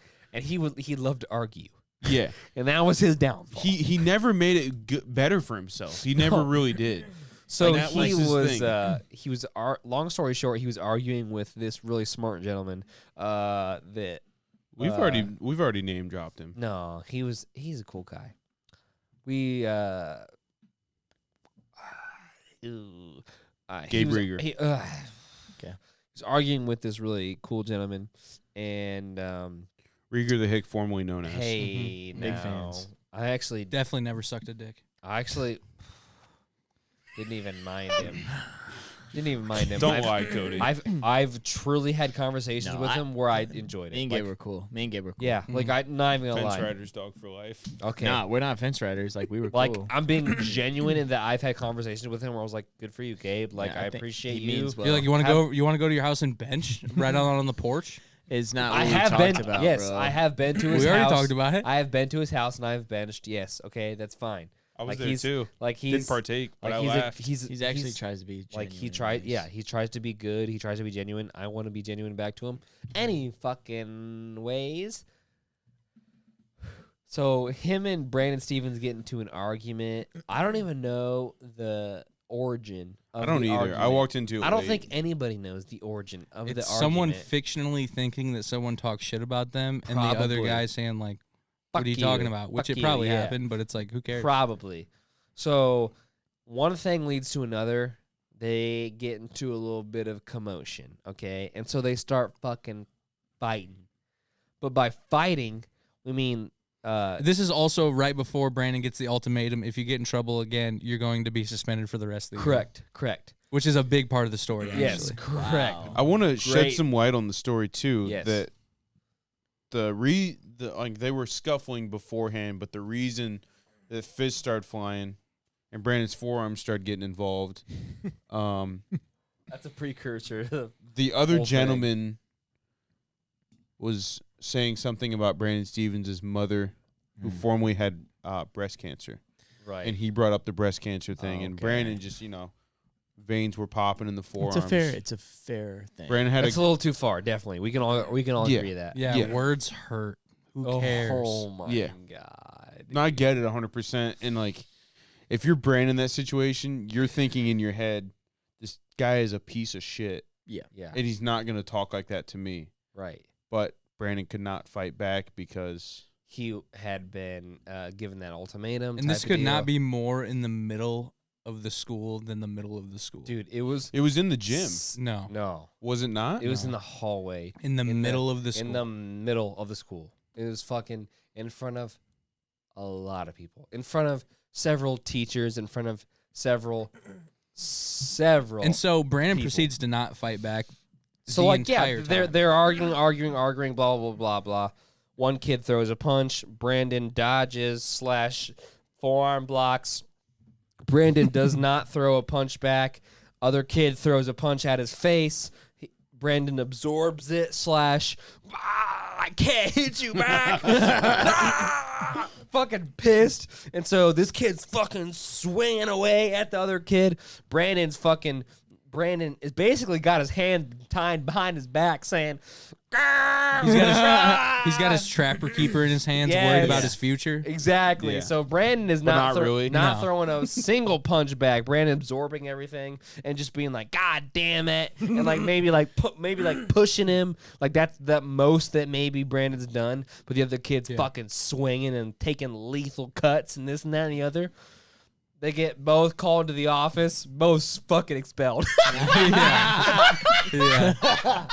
loved to argue, Yeah. and that was his downfall. He never made it better for himself. He never really did. So Like, that he was his was long story short, he was arguing with this really smart gentleman that We've already name dropped him. no, he's a cool guy. We Gabe Rieger. Okay. He's arguing with this really cool gentleman, and Rieger the Hick, formerly known as. hey, Big now, fans. I actually Definitely never sucked a dick. didn't even mind him. Didn't even mind him. Don't lie, Cody. I've truly had conversations No, with him where I enjoyed it. Me and Like, Gabe were cool. yeah, like I'm not even gonna Fence lie. Riders dog for life. Okay. Nah, we're not fence riders. Like we were Like cool. I'm being genuine in that I've had conversations with him where I was like, "Good for you, Gabe. Like Yeah, I think appreciate he you." means well. You're like, you want to have- go? You want to go to your house and bench right out on the porch? It's not. What I we have talked been. about, Yes, bro. I have been to his We already house. talked about it. I have been to his house and I've benched. Yes, okay, that's fine. I was Like, there he's- too. Like Didn't he's partake, but like I he's laughed. He's actually tries to be like he genuine, tried. nice. Yeah, he tries to be good. He tries to be genuine. I want to be genuine back to him any fucking ways. So him and Brandon Stevens get into an argument. I don't even know the origin of I don't the either. argument. I walked into it. I don't late. think anybody knows the origin of It's the someone argument. fictionally thinking that someone talks shit about them, and the other Probably. guy saying like, Fuck "What are you you. talking about?" Which Fuck it you, probably yeah. happened, but it's like, who cares? Probably. So one thing leads to another. They get into a little bit of commotion, okay? And so they start fucking fighting. But by fighting, we mean This is also right before Brandon gets the ultimatum: if you get in trouble again, you're going to be suspended for the rest of the year. correct. Which is a big part of the story. Actually. Yes, correct. Wow. I want to shed Great. some light on the story too. Yes. That the like they were scuffling beforehand, but the reason that fists started flying and Brandon's forearms started getting involved, That's a precursor. the other Whole thing. gentleman was saying something about Brandon Stevens' mother, who formerly had breast cancer, Right. and he brought up the breast cancer thing, and Okay. Brandon just veins were popping in the forearms. It's a fair thing. Brandon had That's a little too far, definitely. We can all Yeah. agree with that. Yeah, Yeah. words hurt. Who cares? Oh my Yeah. god. No, I get it 100%. And, like, if you're Brandon in that situation, you're thinking in your head, this guy is a piece of shit, Yeah. and he's not going to talk like that to me. Right. But Brandon could not fight back because He had been given that ultimatum. And this type of could deal. not be more in the middle of the school than the middle of the school. Dude, it was it was in the gym. No. No. Was it not? It was in the hallway. In the middle of the school. In the middle of the school. It was fucking in front of a lot of people. In front of several teachers, in front of several And so Brandon people. proceeds to not fight back. So the like yeah, entire they're time. they're arguing, blah blah blah blah. One kid throws a punch. Brandon dodges / forearm blocks. Brandon does not throw a punch back. Other kid throws a punch at his face. Brandon absorbs it / I can't hit you back. Fucking pissed. And so this kid's fucking swinging away at the other kid. Brandon is basically got his hand tied behind his back saying, He's got his trapper keeper in his hands, worried Yes. about his future. Exactly. Yeah. So Brandon is not really. No. throwing a single punch back. Brandon absorbing everything and just being like, "God damn it!" and like maybe pushing him. Like that's the most that maybe Brandon's done. But the other kid's fucking swinging and taking lethal cuts and this and that and the other. They get both called to the office, both fucking expelled. yeah.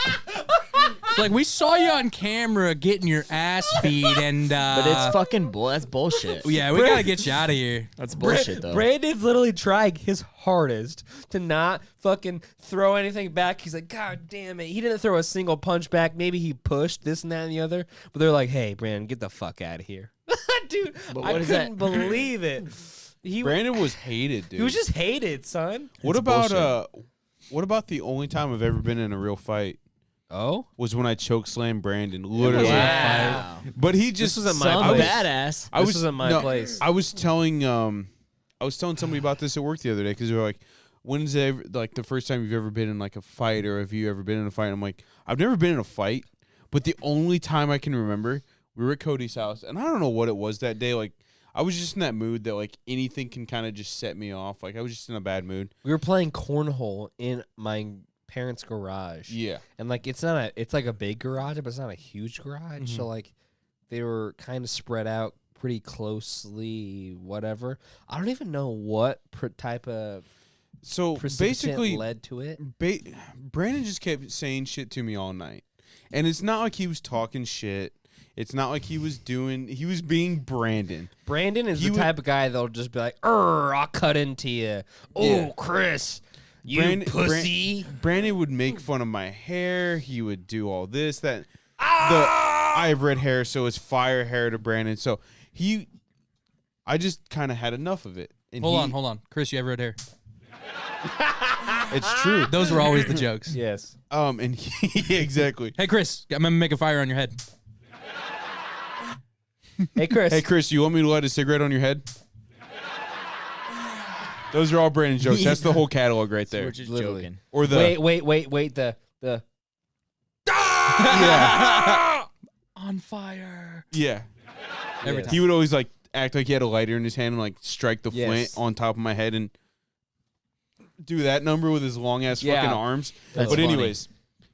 It's like, we saw you on camera getting your ass beat, and But it's fucking that's bullshit. yeah, we gotta get you out of here. That's bullshit though. Brandon's literally trying his hardest to not fucking throw anything back. He's like, God damn it. He didn't throw a single punch back. Maybe he pushed this and that and the other. But they're like, hey, Brandon, get the fuck out of here. Dude, But I what is couldn't that? believe it. Brandon was hated, dude. He was just hated, son. What It's about bullshit. what about the only time I've ever been in a real fight Oh? was when I choke slammed Brandon, literally. Wow. But he just This was at my Some place. badass. I This was was at my place. I was telling somebody about this at work the other day because they were like, "When's like the first time you've ever been in like a fight, or have you ever been in a fight?" And I'm like, "I've never been in a fight, but the only time I can remember, we were at Cody's house, and I don't know what it was that day. Like, I was just in that mood that like anything can kind of just set me off. Like I was just in a bad mood. We were playing cornhole in my parents' garage. Yeah, And like it's like a big garage, but it's not a huge garage. So like they were kind of spread out pretty closely, whatever. I don't even know what type of so precipitant basically, led to it. Brandon just kept saying shit to me all night, and it's not like he was talking shit. It's not like he was being Brandon. Brandon is He the would- type of guy that'll just be like, I'll cut into you. Oh, Yeah. Chris, you pussy. Brandon would make fun of my hair. He would do all this, that. I have red hair, so it's fire hair to Brandon. So I just kind of had enough of it. And Hold on. Chris, you have red hair. It's true. Those were always the jokes. Yes. And yeah, exactly. Hey, Chris, I'm gonna make a fire on your head. Hey, Chris. Hey, Chris, you want me to light a cigarette on your head? Those are all Brandon jokes. That's the whole catalog right there. We're just Literally. joking. Or the Wait. The yeah, On fire. yeah. Every Yes. time. He would always like act like he had a lighter in his hand and like strike the flint Yes. on top of my head and do that number with his long ass Yeah. fucking arms. That's But funny. anyways,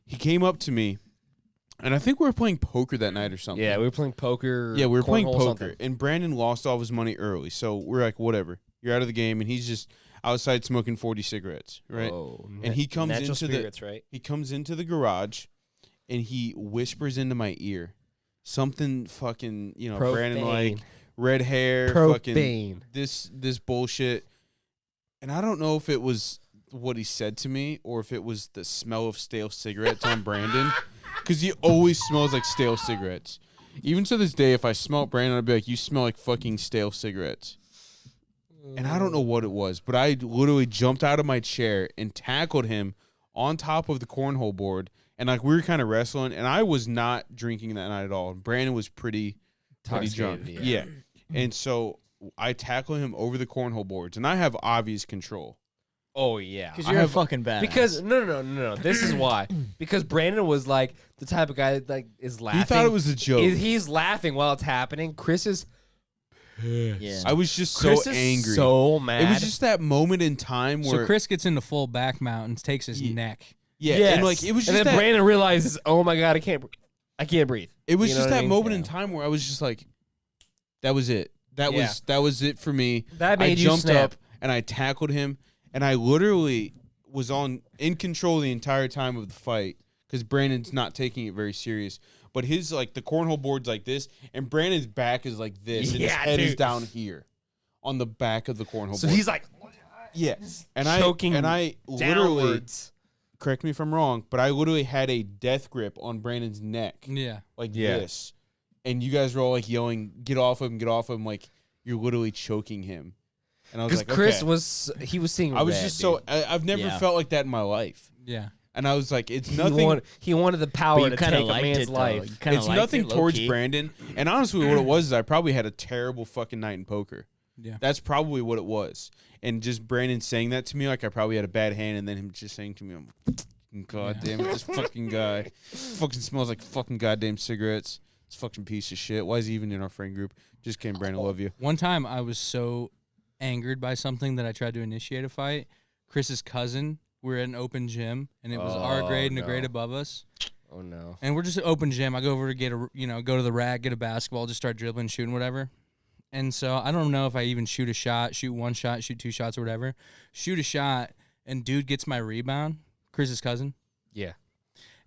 he came up to me, and I think we were playing poker that night or something. Yeah, we were playing poker. Yeah, we were playing cornhole, poker, something. and Brandon lost all of his money early. So we're like, whatever, you're out of the game, and he's just outside smoking 40 cigarettes, right? Oh, And he comes natural into spirits, right? he comes into the garage, and he whispers into my ear something fucking, Brandon like red hair, fucking Profane. this bullshit. And I don't know if it was what he said to me or if it was the smell of stale cigarettes on Brandon, because he always smells like stale cigarettes. Even to this day, if I smell Brandon, I'd be like, "You smell like fucking stale cigarettes." And I don't know what it was, but I literally jumped out of my chair and tackled him on top of the cornhole board, and like we were kind of wrestling, and I was not drinking that night at all. Brandon was pretty drunk. Intoxicated, Yeah. And so I tackle him over the cornhole boards, and I have obvious control. Oh yeah. Because I you're have- a fucking badass. Because no. This is why. Because Brandon was like the type of guy that like is laughing. He thought it was a joke. He's laughing while it's happening. Chris is yeah. I was just so Chris is angry. so mad. It was just that moment in time where So Chris gets into full back mount and takes his neck. yeah, Yes. and like it was and just then that, Brandon realizes, oh my god, I can't breathe. it was You know just what I that mean? moment in Yeah. time where I was just like, that was it. That Yeah. was it for me. That I made you jumped snap. up and I tackled him, and I literally was in control the entire time of the fight because Brandon's not taking it very serious. But his like the cornhole board's like this, and Brandon's back is like this, and his Yeah, head is dude. down here on the back of the cornhole So board. he's like yeah, and choking I literally downwards. correct me if I'm wrong, but I literally had a death grip on Brandon's neck Yeah. like Yeah. this, and you guys were all like yelling, "Get off him! Get off him!" Like you're literally choking him, and I was Because like, Chris okay. was seeing. I was red, just dude. I've never Yeah. felt like that in my life. Yeah. And I was like, it's He nothing. wanted the But power you to kind of take a liked man's it, though. life. You kinda It's liked nothing it, towards low-key. Brandon. And honestly, what it was is I probably had a terrible fucking night in poker. Yeah. That's probably what it was. And just Brandon saying that to me, like I probably had a bad hand, and then him just saying to me, God damn it, this fucking guy fucking smells like fucking goddamn cigarettes. This fucking piece of shit. Why is he even in our friend group? Just kidding, Brandon. Love you. One time I was so angered by something that I tried to initiate a fight. Chris's cousin, we were at an open gym, and it was our Oh, grade and a no. grade above us. Oh no. And we're just an open gym. I go over to get go to the rack, get a basketball, just start dribbling, shooting, whatever. And so I don't know if I even shoot one shot, shoot 2 shots or whatever. Shoot a shot, and dude gets my rebound, Chris's cousin. Yeah.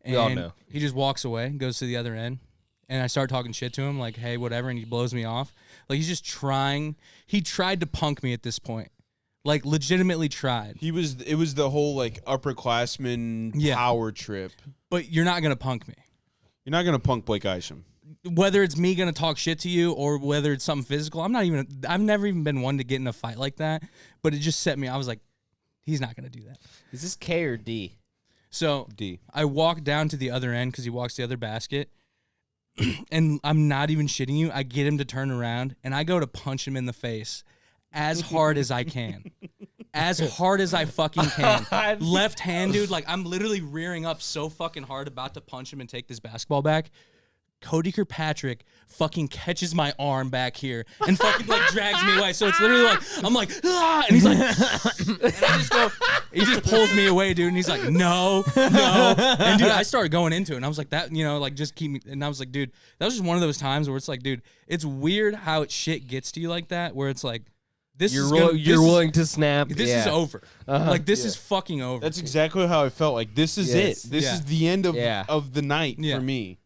And We all know. he just walks away, goes to the other end. And I start talking shit to him, like, hey, whatever, and he blows me off. Like, he's just trying. He tried to punk me at this point. Like, legitimately tried. It was the whole, like, upperclassman power trip. But you're not going to punk me. You're not going to punk Blake Isham. Whether it's me going to talk shit to you or whether it's something physical, I've never even been one to get in a fight like that. But it just set me, I was like, he's not going to do that. Is this K or D? So D. I walk down to the other end because he walks to the other basket. And I'm not even shitting you. I get him to turn around, and I go to punch him in the face as hard as I can. As hard as I fucking can. Left hand, dude. Like, I'm literally rearing up so fucking hard about to punch him and take this basketball back. Cody Kirkpatrick fucking catches my arm back here and fucking like drags me away. So it's literally like, I'm like, ah, and he's like, and I just go, he just pulls me away, dude. And he's like, no. And dude, I started going into it and I was like, that, like just keep me. And I was like, dude, that was just one of those times where it's like, dude, it's weird how shit gets to you like that, where it's like, You're willing to snap. This is over. Like, this is fucking over. That's exactly how I felt. Like, this is it. This is the end of the night for me.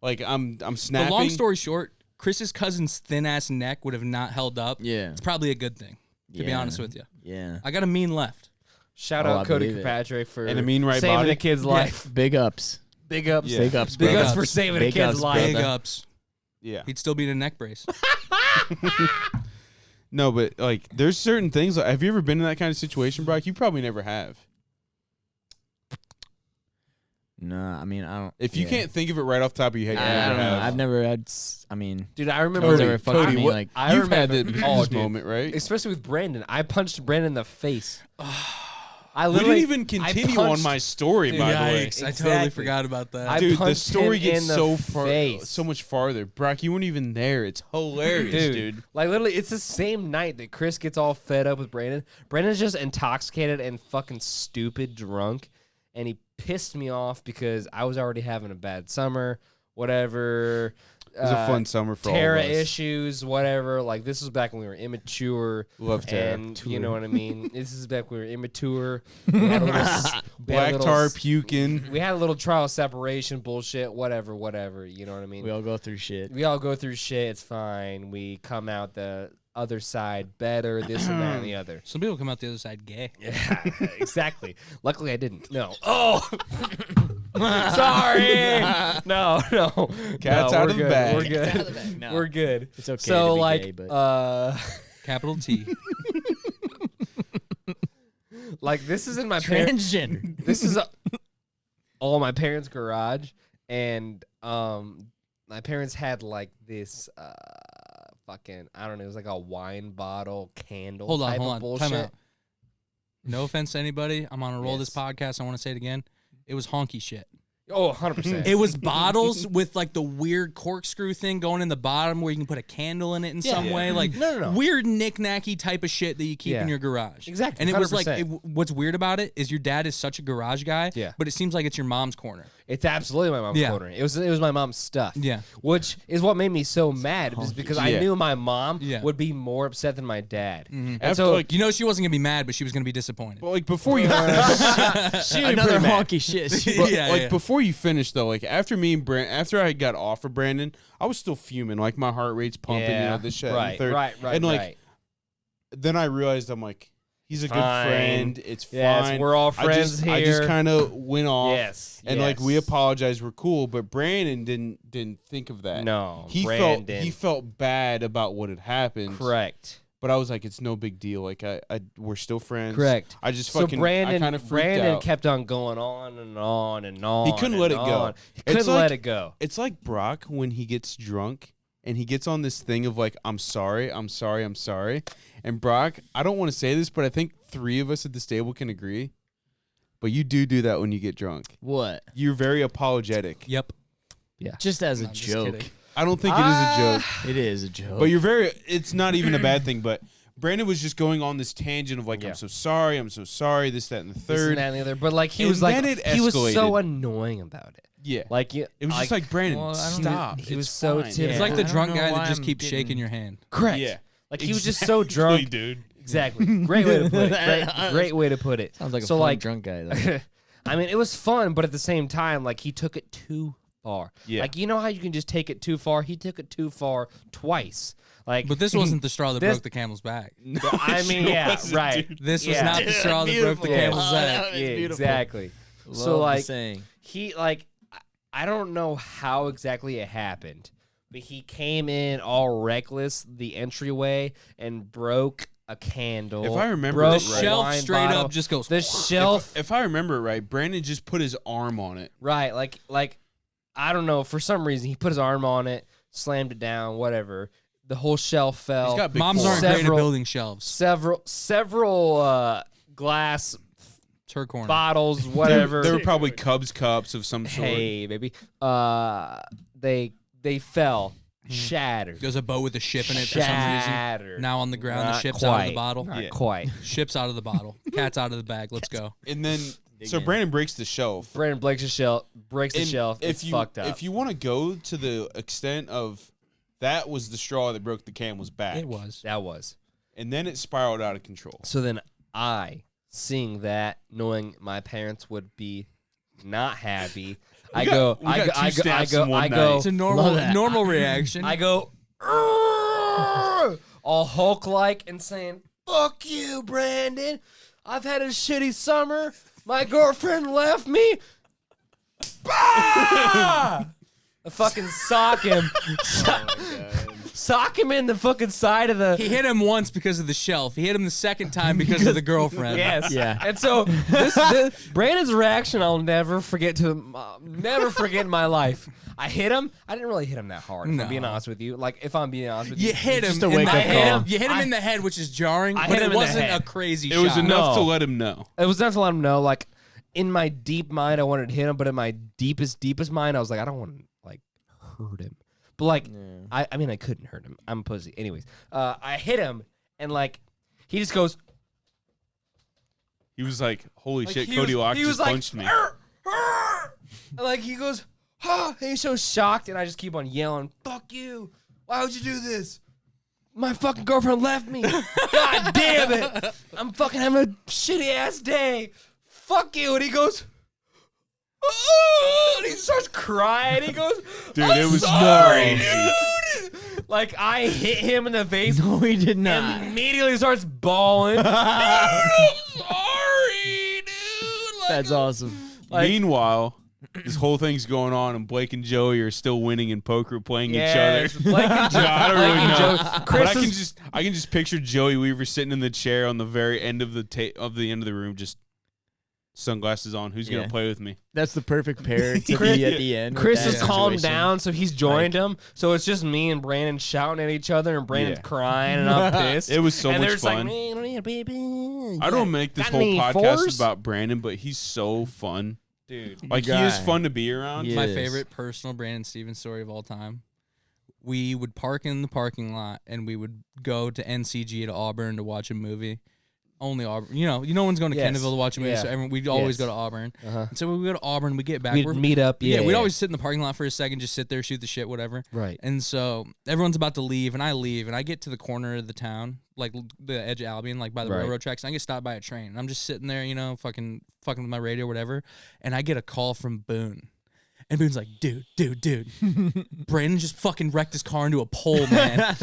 Like, I'm snapping. But long story short, Chris's cousin's thin-ass neck would have not held up. Yeah. It's probably a good thing, to be honest with you. Yeah. I got a mean left. Shout out Cody Kirkpatrick for and a mean right saving body. a kid's life. Big ups. Big ups. Yeah. Big ups, Big ups for saving a kid's life. Big ups. Yeah. He'd still be in a neck brace. No, but, like, there's certain things. Like, have you ever been in that kind of situation, Brock? You probably never have. No, I mean, I don't. If you can't think of it right off the top of your head, I don't know. have. I've never had. I mean, dude, I remember. Cody, me, like, you've had this moment, right? Especially with Brandon. I punched Brandon in the face. We didn't even continue on my story, by the way. Yikes, I totally forgot about that. Dude, the story gets so much farther. Brock, you weren't even there. It's hilarious, dude. Like, literally, it's the same night that Chris gets all fed up with Brandon. Brandon's just intoxicated and fucking stupid drunk, and he pissed me off because I was already having a bad summer, whatever. It was a fun summer for all of Terra us. issues, whatever. Like, this was back when we were immature. Love Terra. And you know what I mean? This is back when we were immature. We had a little, Black tar puking. We had a little trial separation bullshit, whatever. You know what I mean? we all go through shit. It's fine. We come out the other side better, this and that and the other. Some people come out the other side gay. Yeah, exactly. Luckily, I didn't. No. Oh! Sorry! No. Cat's out of the bag. We're good. Cat's out of the bag. No. We're good. It's okay So, to be like, gay, but Capital T. like, this is in my parents' transgender. This is all my parents' garage, and my parents had like this fucking, I don't know, it was like a wine bottle candle. Hold type of on. bullshit. Time out. No offense to anybody. I'm on a roll this Yes. podcast. I want to say it again. It was honky shit. Oh, 100%. It was bottles with like the weird corkscrew thing going in the bottom where you can put a candle in it in some way. Like No. weird knick-knacky type of shit that you keep in Yeah. your garage. Exactly, And it was like, 100%. what's weird about it is your dad is such a garage guy, Yeah. but it seems like it's your mom's corner. It's absolutely my mom's Yeah. corner. It was my mom's stuff. Yeah. Which is what made me so mad, is because I Yeah. knew my mom Yeah. would be more upset than my dad. And After, so like, You know she wasn't going to be mad, but she was going to be disappointed. But, like, before you Another honky shit. But, before you finish though, like after me and after I got off of Brandon, I was still fuming. Like my heart rate's pumping, this shit. and the third. Right. And like right. then I realized I'm like, he's a good Fine. friend. It's Yes, fine. we're all friends I just here. kind of went off. Yes. And like we yes. apologized, we're cool. But Brandon didn't think of that. No, he Brandon. felt bad about what had happened. Correct. But I was like, it's no big deal. Like we're still friends. Correct. I just So fucking I kind of freaked Brandon out. kept on going on and on and on. He couldn't and let it go. on. He It's couldn't like- let it go. It's like Brock when he gets drunk and he gets on this thing of like, I'm sorry. And Brock, I don't want to say this, but I think 3 of us at this table can agree. But you do that when you get drunk. What? You're very apologetic. Yep. Just as a I'm just joke. kidding. I don't think it is a joke. It is a joke. But it's not even a bad thing. But Brandon was just going on this tangent of like, I'm so sorry, this, that, and the This third. and that and the other. But like he And was like then it he was so escalated. annoying about it. Yeah. Like It was just like, Brandon, Well, I don't- stop. he was It's so fine. typical. It's like the I don't drunk know guy why that just I'm keeps getting- shaking your hand. Correct. Yeah. Like he was just so drunk. dude. Exactly. Great way to put it. Great way to put it. Sounds like a So, fun like, drunk guy. Though. I mean, it was fun, but at the same time, like he took it too far. Yeah. Like you know how you can just take it too far? He took it too far twice. Like, But this wasn't the straw that This- broke the camel's back. I mean, yeah, wasn't, right. dude. This was Yeah. not the straw that broke the Beautiful. camel's Oh, back. that was Yeah, beautiful. exactly. Love So the like saying. he like I don't know how exactly it happened, but he came in all reckless the entryway and broke a candle. If I remember broke it The right. a shelf wine straight bottle. up just goes. The shelf, If I remember it right, Brandon just put his arm on it. right? Like I don't know. For some reason, he put his arm on it, slammed it down, whatever. The whole shelf fell. He's got big Moms aren't forearms. great at Several- building shelves. several glass It's her corner. bottles, whatever. There were probably Cubs cups of some sort. Hey, baby. They fell, shattered. There's a boat with a ship in it for some reason. Shattered. Now on the ground, the Not ship's out of the quite. bottle. Not Yeah. quite. Ship's out of the bottle. Cat's out of the bag. Let's go. And then, so in. Brandon breaks the shelf. Brandon breaks the shelf. Breaks the And shelf. It's fucked up. If you want to go to the extent of that was the straw that broke the camel's back. It was. that was. And then it spiraled out of control. So then I, seeing that, knowing my parents would be not happy, I got two staffs in one night. It's a Love that. normal reaction. I go, "Arrgh!" all Hulk-like and saying, "Fuck you, Brandon. I've had a shitty summer. My girlfriend left me." Bah! I fucking sock him. Sock him in the fucking side of the. He hit him once because of the shelf. He hit him the second time because of the girlfriend. Yes. Yeah. And so this Brandon's reaction I'll never forget in my life. I hit him. I didn't really hit him that hard. If No. I'm being honest with you. Like if I'm being honest with You you. hit him. just a in the wake-up head. call. You hit him I- in the head, which is jarring, I but hit him it in the wasn't head. a crazy It was shot. enough to No. let him know. It was enough to let him know. Like in my deep mind, I wanted to hit him, but in my deepest mind, I was like, I don't want to like hurt him. But like, I mean, I couldn't hurt him. I'm a pussy. Anyways, I hit him, and like, he just goes. He was like, holy Like, shit, he Cody was- Locke he was just like, punched me. "Arr, arr." Like he goes, and he's so shocked, and I just keep on yelling, "Fuck you! Why would you do this? My fucking girlfriend left me. God damn it! I'm fucking having a shitty ass day. Fuck you!" And he goes, "Oh," and he starts crying. He goes, Dude, "I'm it was sorry, crazy. dude." Like I hit him in the face. No, he did not. And immediately starts bawling. I'm sorry, dude. Like, That's awesome. like- Meanwhile, this whole thing's going on, and Blake and Joey are still winning in poker, playing Yes, each other. Blake and No, I don't really Blake and know. Joey. But Chris I can just picture Joey Weaver sitting in the chair on the very end of the end of the room, just sunglasses on. Who's Yeah. gonna play with me? That's the perfect pair to Chris- be at the end. with Chris that has calmed situation. down, so he's joined him. So it's just me and Brandon shouting at each other, and Brandon's Yeah. crying, and I'm pissed. It was so and much they're just like, fun. "Man, baby, I don't make this got whole any podcast fours?" about Brandon, but he's so fun. dude." Like, he is guy. fun to be around. Yeah. My Yes. favorite personal Brandon Stevens story of all time. We would park in the parking lot and we would go to NCG to Auburn to watch a movie. Only Auburn. No one's going to Yes. Kendallville to watch a movie, Yeah. so we'd always Yes. go to Auburn. Uh-huh. And so we would go to Auburn, we get back. We'd we're- meet up. Yeah, we'd always sit in the parking lot for a second, just sit there, shoot the shit, whatever. right. And so everyone's about to leave, and I leave, and I get to the corner of the town, like the edge of Albion, like by the Right. railroad tracks, and I get stopped by a train. And I'm just sitting there, fucking with my radio or whatever, and I get a call from Boone. And Boone's like, dude, Brandon just fucking wrecked his car into a pole, man.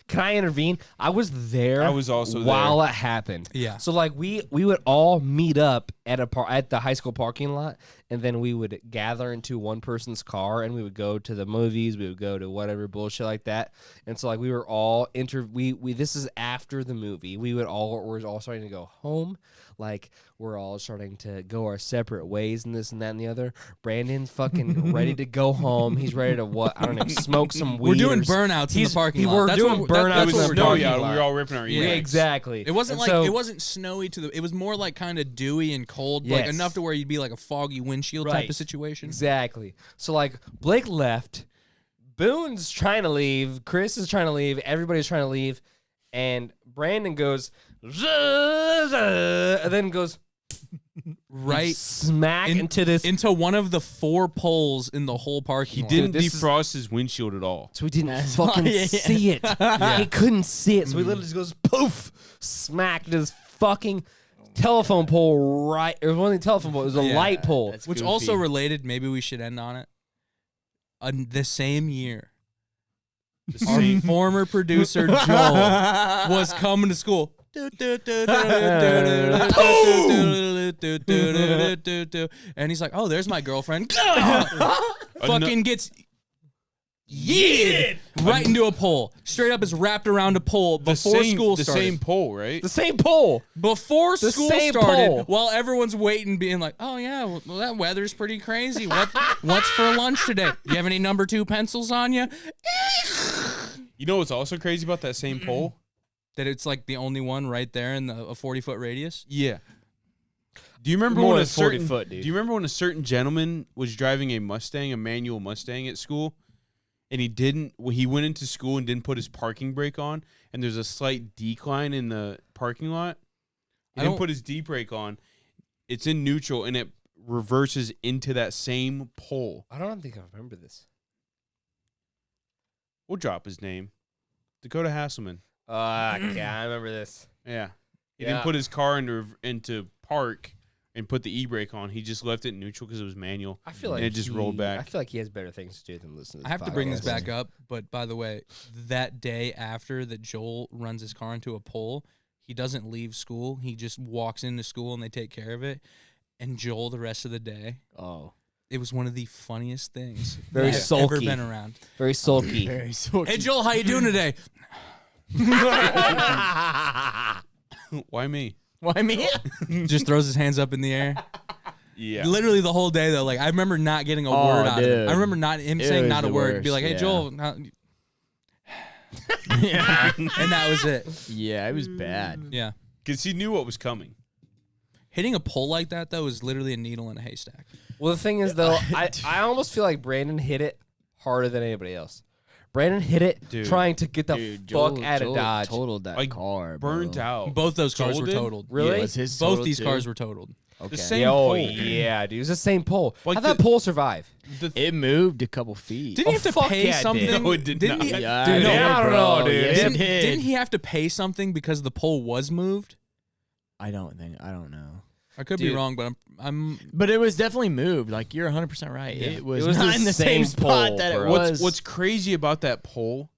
Can I intervene? I was there. I was also while it happened. Yeah. So like we would all meet up at at the high school parking lot, and then we would gather into one person's car, and we would go to the movies. We would go to whatever bullshit like that. And so like we were all we this is after the movie. We're all starting to go home. Like we're all starting to go our separate ways and this and that and the other. Brandon's fucking ready to go home. He's ready to I don't know, smoke some weed. We're doing or burnouts in the parking lot. We're That's doing what- burnouts that's It in was the what we're snowy doing. parking out, and lot. we were all ripping our Yeah, ears. exactly. It wasn't And like so- it wasn't snowy it was more like kind of dewy and cold, like Yes. enough to where you'd be like a foggy windshield type Right. of situation. Exactly. So like Blake left, Boone's trying to leave, Chris is trying to leave, everybody's trying to leave, and Brandon goes, and then goes right smack into this. into one of the 4 poles in the whole parking He lot. didn't this is- defrost his windshield at all. So we didn't That's fucking why- yeah. see it. He couldn't see it. So he literally just goes poof, smacked this fucking telephone pole right. It wasn't a telephone pole. It was a light pole. That's Which goofy. also related, maybe we should end on it. The same year, our former producer Joel was coming to school. And he's like, "Oh, there's my girlfriend." Fucking gets yeeted right into a pole. Straight up is wrapped around a pole before school the started. same pole, right? The same pole. Before The school same started, pole. while everyone's waiting, being like, "Oh yeah, well that weather's pretty crazy. What's for lunch today? You have any number 2 pencils on you?" You know what's also crazy about that same pole? That it's like the only one right there in a 40-foot radius. Yeah. Do you remember More when than 40 foot, Do dude. you remember when a certain gentleman was driving a Mustang, a manual Mustang at school, and he went into school and didn't put his parking brake on, and there's a slight decline in the parking lot. He didn't put his D brake on. It's in neutral and it reverses into that same pole. I don't think I remember this. We'll drop his name. Dakota Hasselman. Yeah, I remember this. Yeah. He Yeah. didn't put his car into park and put the e-brake on. He just left it in neutral because it was manual. I feel like And it just rolled back. I feel like he has better things to do than listen to this I have to bring this podcast. back up, but by the way, that day after that Joel runs his car into a pole, he doesn't leave school. He just walks into school and they take care of it. And Joel, the rest of the day, it was one of the funniest things Very that I've ever sulky. been around. Very sulky. Very sulky. Hey Joel, how you doing today? Why me? Why me? Just throws his hands up in the air. Yeah. Literally the whole day though. Like I remember not getting a word out of him. dude. I remember not him It saying was not a the word. Be worst, like, hey yeah. Joel, yeah. and that was it. Yeah, it was bad. Yeah. Because he knew what was coming. Hitting a pole like that though is literally a needle in a haystack. Well, the thing is, though, I almost feel like Brandon hit it harder than anybody else. Brandon hit it Dude. trying to get the Dude, fuck out of Dodge. Totaled that Like, car, Burnt bro. out. Both those cars Joel were did? totaled. Really? Yeah, was his Both totaled these too? cars were totaled. Okay. The same Yeah, oh, pole. yeah, dude. It was the same pole. Like How'd that the- pole survive? It moved a couple feet. Didn't he have to fuck pay yeah, it something? did. No, it did Didn't not. he? Yeah, Dude, know, I don't bro. know, dude. Yes, Didn't, it did. didn't he have to pay something because the pole was moved? I don't know. I could be Dude. wrong, but I'm But it was definitely moved. Like you're 100% right. Yeah. It was It was not the in the same same spot pole, that it bro. was. What's crazy about that pole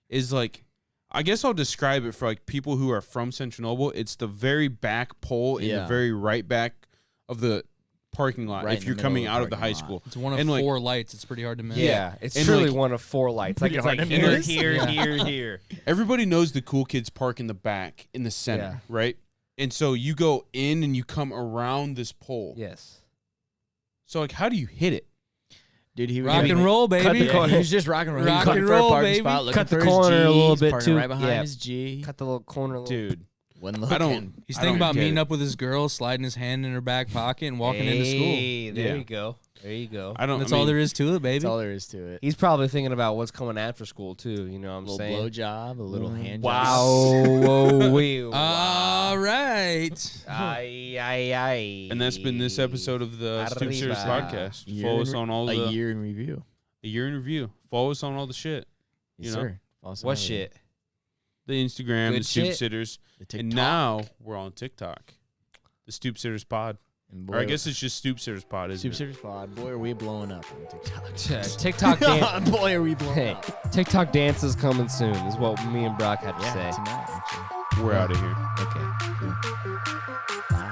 is like, I guess I'll describe it for like people who are from Central Noble. It's the very back pole in the Yeah. very right back of the parking lot Right if in you're the middle coming of the out of the parking high lot. school. it's one of And, like- 4 lights. It's pretty hard to miss. Yeah, it's And, truly like- one of 4 lights. Like Pretty it's hard like to here, miss. here, Yeah. here, here. Everybody knows the cool kids park in the back in the center, Yeah. right? And so you go in and you come around this pole. Yes. So like, how do you hit it? Dude, he was Rock and roll, cut baby. the Yeah, corner. he was just rocking and roll. He was Rock looking and for a roll, parking baby. spot, looking Cut the for his corner a little G's, bit, parking too. right behind Yeah. his G. Cut the little corner. A little. Dude, When I looking. don't. He's I thinking don't about get meeting it. up with his girl, sliding his hand in her back pocket, and walking into school. Hey, there Yeah. you go. There you go. I don't. That's I mean, all there is to it, baby. That's all there is to it. He's probably thinking about what's coming after school too. You know what A I'm little saying? blow job, a little hand Wow. job. Whoa, wee, All right. Ay, ay, ay. And that's been this episode of the Stoop Serious Arriba. podcast. Year Follow in us re- on all a the year in review. a year in review. Follow us on all the shit. Yes, You know? sir. Also What have shit? The Instagram, Good the Stoop shit. Sitters, The and TikTok. now we're on TikTok. The Stoop Sitters Pod, And boy, or I guess it's just Stoop Sitters Pod, isn't Super it? Serious Pod. Boy, are we blowing up on TikTok. TikTok dance. Boy, are we blowing Hey, up. TikTok dance is coming soon. Is what me and Brock had to Yeah, say. tonight, actually. We're out of here. Okay. Bye.